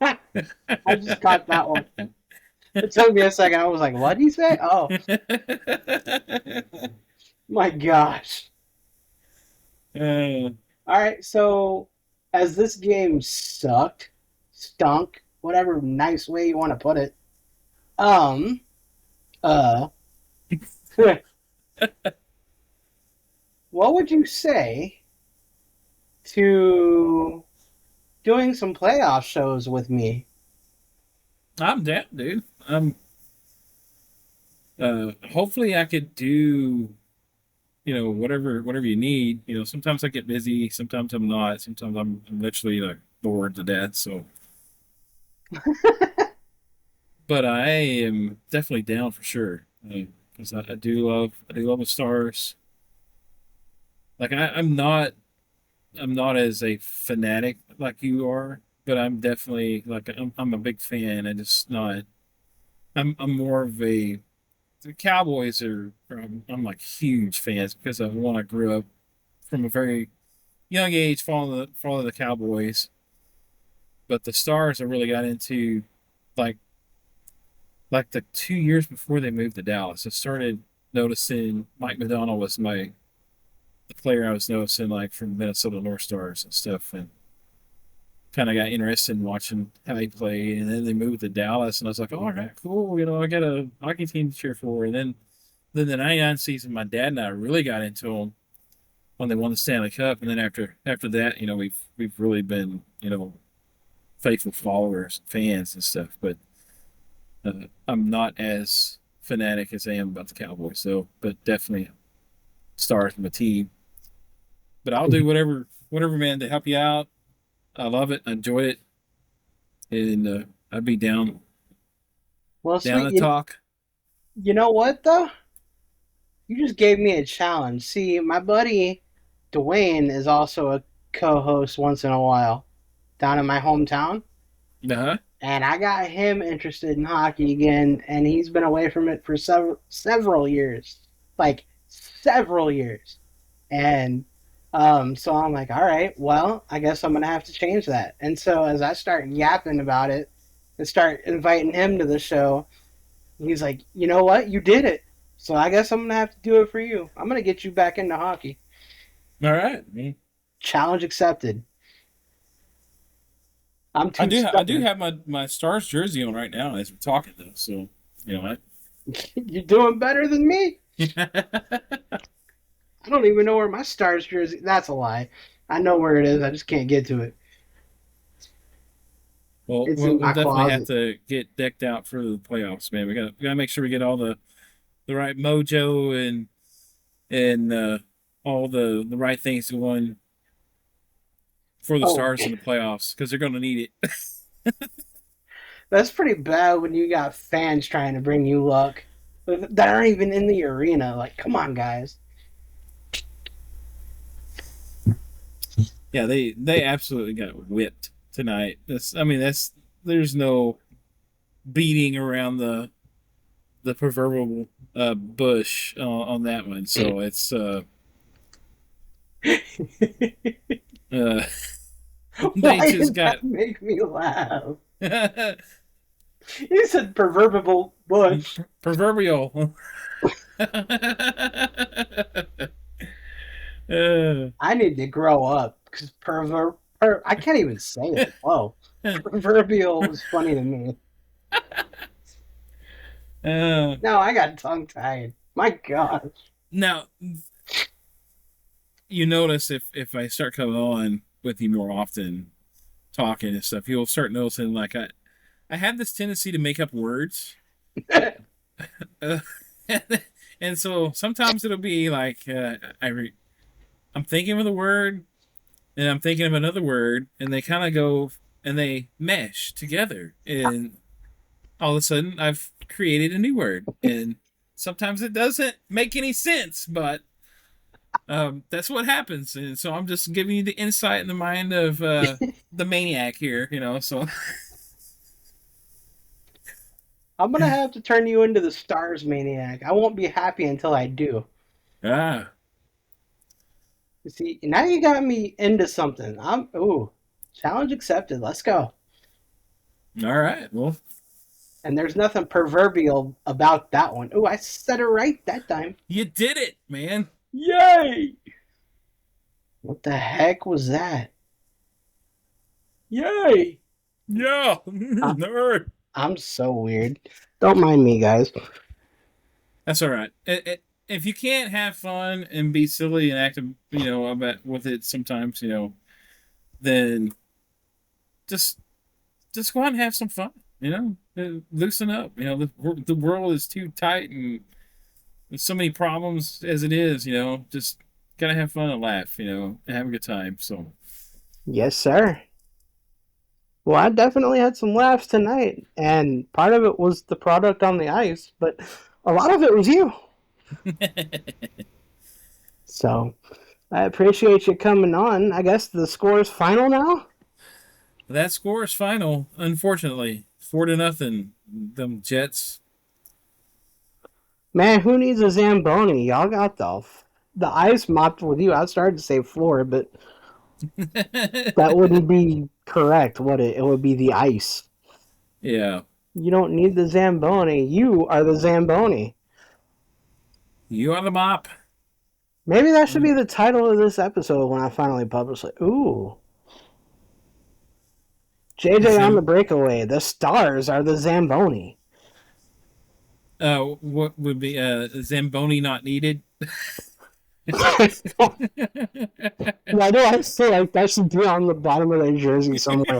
I just got that one. It took me a second. I was like, what did he say? Oh, my gosh. uh, All right, so as this game stunk, whatever nice way you want to put it, um, uh, what would you say to doing some playoff shows with me? I'm down, dude. Hopefully I could do, whatever you need. Sometimes I get busy, sometimes I'm not, sometimes I'm literally like bored to death. So, but I am definitely down for sure, because I do love the stars. Like I'm not as a fanatic like you are, but I'm definitely like I'm a big fan. I just not. I'm more of a the Cowboys are. I'm like huge fans because of one, I grew up from a very young age following the Cowboys. But the Stars I really got into like the 2 years before they moved to Dallas. I started noticing Mike McDonald was the player I was noticing, like, from Minnesota North Stars and stuff, and kind of got interested in watching how he played. And then they moved to Dallas, and I was like, oh, all right, cool. I got a hockey team to cheer for. And then the '99 season, my dad and I really got into them when they won the Stanley Cup. And then after that, we've really been, faithful followers, fans, and stuff. But I'm not as fanatic as I am about the Cowboys, so, but definitely Stars my team. But I'll do whatever, man, to help you out. I love it. I enjoy it, and I'd be Well, down sweet. to talk. You know what though? You just gave me a challenge. See, my buddy Dwayne is also a co-host once in a while down in my hometown. Uh-huh. and I got him interested in hockey again, and he's been away from it for several years, like several years. And so I'm like, all right, well, I guess I'm gonna have to change that. And so as I start yapping about it and start inviting him to the show, he's like, you know what, you did it. So I guess I'm gonna have to do it for you. I'm gonna get you back into hockey. All right. Me. Challenge accepted. I'm I too do. I do stubborn. have my Stars jersey on right now as we're talking though. So you know You're doing better than me. what? I don't even know where my Stars jersey. That's a lie. I know where it is. I just can't get to it. Well, It's we'll in we'll my definitely have closet. to get decked out for the playoffs, man. We gotta make sure we get all the right mojo and all the right things going for the Oh, Stars in the playoffs because they're gonna need it. that's pretty bad when you got fans trying to bring you luck that aren't even in the arena. Like, come on, guys. Yeah, they absolutely got whipped tonight. That's there's no beating around the proverbial bush on that one. So it's uh they Why just did got that make me laugh? You said proverbial bush. proverbial. uh, I need to grow up because I can't even say it. Whoa. Proverbial was funny to me. uh, No, I got tongue tied. My God. now you notice if I start coming on with you more often, talking and stuff, you'll start noticing like I have this tendency to make up words. Uh, and so sometimes it'll be like I'm thinking of the word and I'm thinking of another word and they kind of go and they mesh together and all of a sudden I've created a new word and sometimes it doesn't make any sense but that's what happens and so I'm just giving you the insight in the mind of the maniac here, so I'm gonna have to turn you into the stars maniac. I won't be happy until I do. ah You see, now you got me into something. Challenge accepted. Let's go. all right, well, And there's nothing proverbial about that one. Ooh, I said it right that time. you did it, man. Yay! What the heck was that? Yay! Yeah. I, Nerd. I'm so weird. Don't mind me, guys. That's all right. If you can't have fun and be silly and act, about with it sometimes, then just just go out and have some fun. Loosen up. The world is too tight and there's so many problems as it is. Just gotta have fun and laugh. And have a good time. So Yes, sir. Well, I definitely had some laughs tonight, and part of it was the product on the ice, but a lot of it was you. So I appreciate you coming on. I guess the score is final now. that score is final. Unfortunately, 4-0. Them Jets. Man, who needs a Zamboni? Y'all got the ice mopped with you. I started to say floor, but that wouldn't be correct, would it? It would be the ice. Yeah. You don't need the Zamboni. You are the Zamboni. You on the mop. Maybe that should be the title of this episode when I finally publish it. Ooh. JJ on the Zim, breakaway. The stars are the Zamboni. what would be Zamboni not needed? Why do I feel like that should be on the bottom of their jersey somewhere?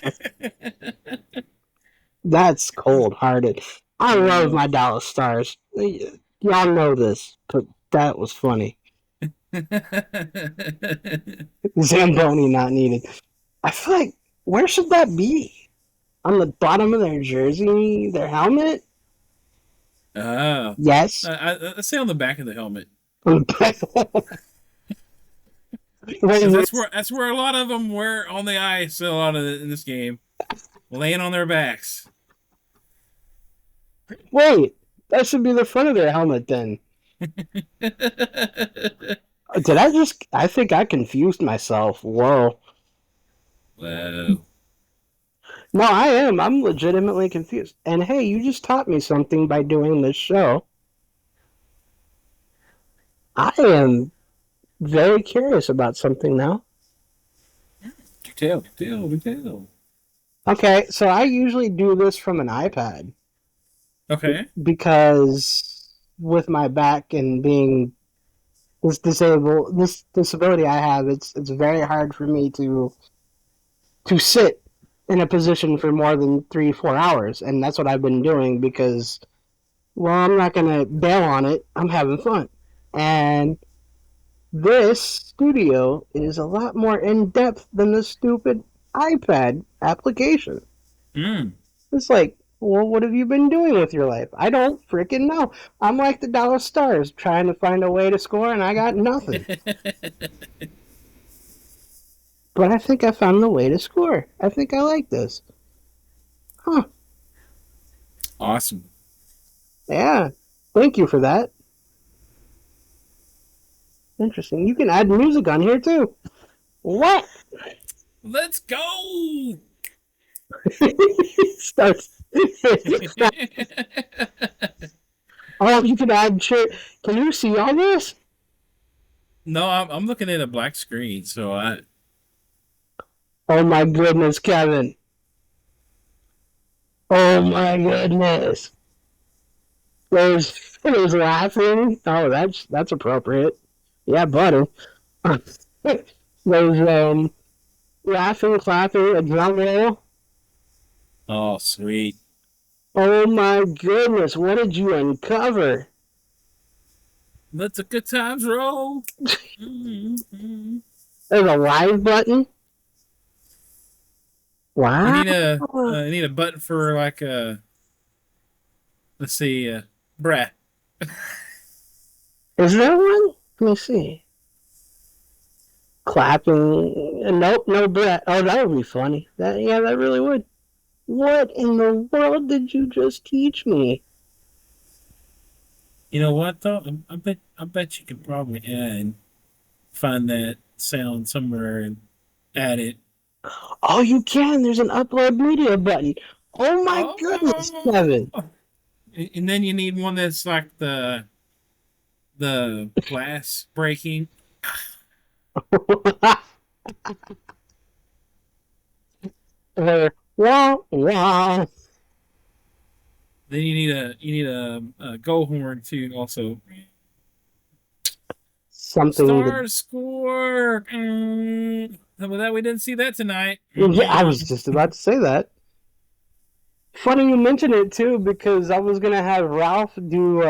That's cold hearted. I love uh, my Dallas Stars. Y'all know this, but that was funny. Zamboni not needed. I feel like, where should that be? On the bottom of their jersey, their helmet? ah, Yes. let's say on the back of the helmet Wait, because that's where a lot of them were on the ice. A lot of in this game. laying on their backs. Wait, that should be the front of their helmet then. Did I just? I think I confused myself. Whoa. Whoa. No, I am. I'm legitimately confused. And hey, you just taught me something by doing this show. I am very curious about something now. Do tell, do tell, do tell. Okay, so I usually do this from an iPad Okay. because with my back and being this disability I have, it's very hard for me to sit in a position for more than 3 4 hours, and that's what I've been doing because well, I'm not gonna bail on it. I'm having fun, and this studio is a lot more in depth than the stupid iPad application. Mm. It's like, well, what have you been doing with your life? I don't freaking know. I'm like the Dallas Stars trying to find a way to score, and I got nothing. But I think I found the way to score. I think I like this. Huh. Awesome. Yeah. Thank you for that. Interesting. You can add music on here too. What? Let's go. Starts. Oh, you can add shit. Can you see all this? No, I'm looking at a black screen, so I. Oh my goodness, Kevin. Oh my goodness. There's laughing. Oh, that's appropriate. Yeah, buddy. There's laughing, clapping, a drum roll. Oh, sweet. Oh my goodness, what did you uncover? Let the good times roll. Mm-hmm. There's a live button. I Wow. need a button for like let's see breath. Is there one? Let me see. Clapping. Nope, no breath. Oh, that would be funny. That really would. What in the world did you just teach me? You know what though? I bet you could probably find that sound somewhere and add it. Oh, you can. There's an upload media button. Oh my goodness, Oh. Kevin. And then you need one that's like the glass breaking. Wah, wah. Then you need a goal horn too. Also, Something that. star score. Well, that we didn't see that tonight. Yeah, I was just about to say that. Funny you mention it too, because I was gonna have Ralph do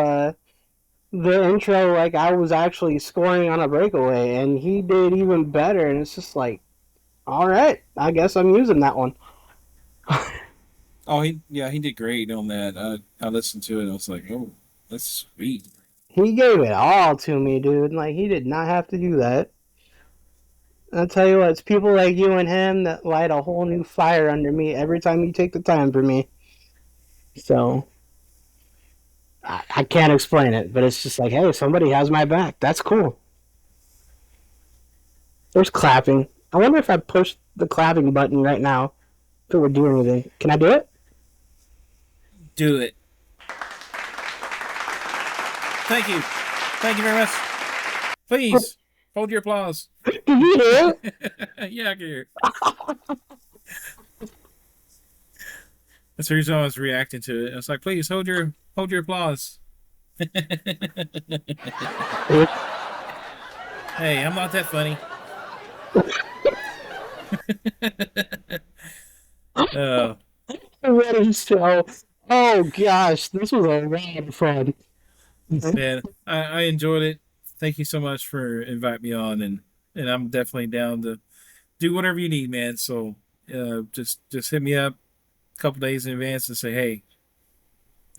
the intro like I was actually scoring on a breakaway, and he did even better. And it's just like, all right, I guess I'm using that one. Oh, he did great on that. I listened to it. I was like, oh, that's sweet. He gave it all to me, dude. Like he did not have to do that. I'll tell you what, it's people like you and him that light a whole new fire under me every time you take the time for me. So I can't explain it, but it's just like, hey, somebody has my back. That's cool. There's clapping. I wonder if I push the clapping button right now, if it would do anything. Can I do it? Do it. Thank you. Thank you very much. Please hold your applause. Did you hear it? Yeah, I can hear. That's the reason I was reacting to it. I was like, please hold your applause. Hey, I'm not that funny. uh, Ready so. Oh gosh, this was a lot of fun. man, I enjoyed it. Thank you so much for inviting me on, and I'm definitely down to do whatever you need, man. So, just hit me up a couple days in advance and say, hey,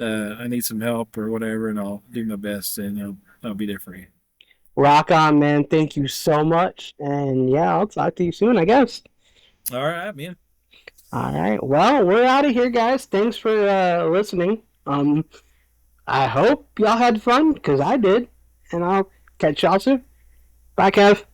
I need some help or whatever, and I'll do my best, and I'll be there for you. Rock on, man. Thank you so much. And yeah, I'll talk to you soon, I guess. All right, man. All right. Well, we're out of here, guys. Thanks for listening. I hope y'all had fun because I did, and I'll catch y'all soon. Bye, Kev.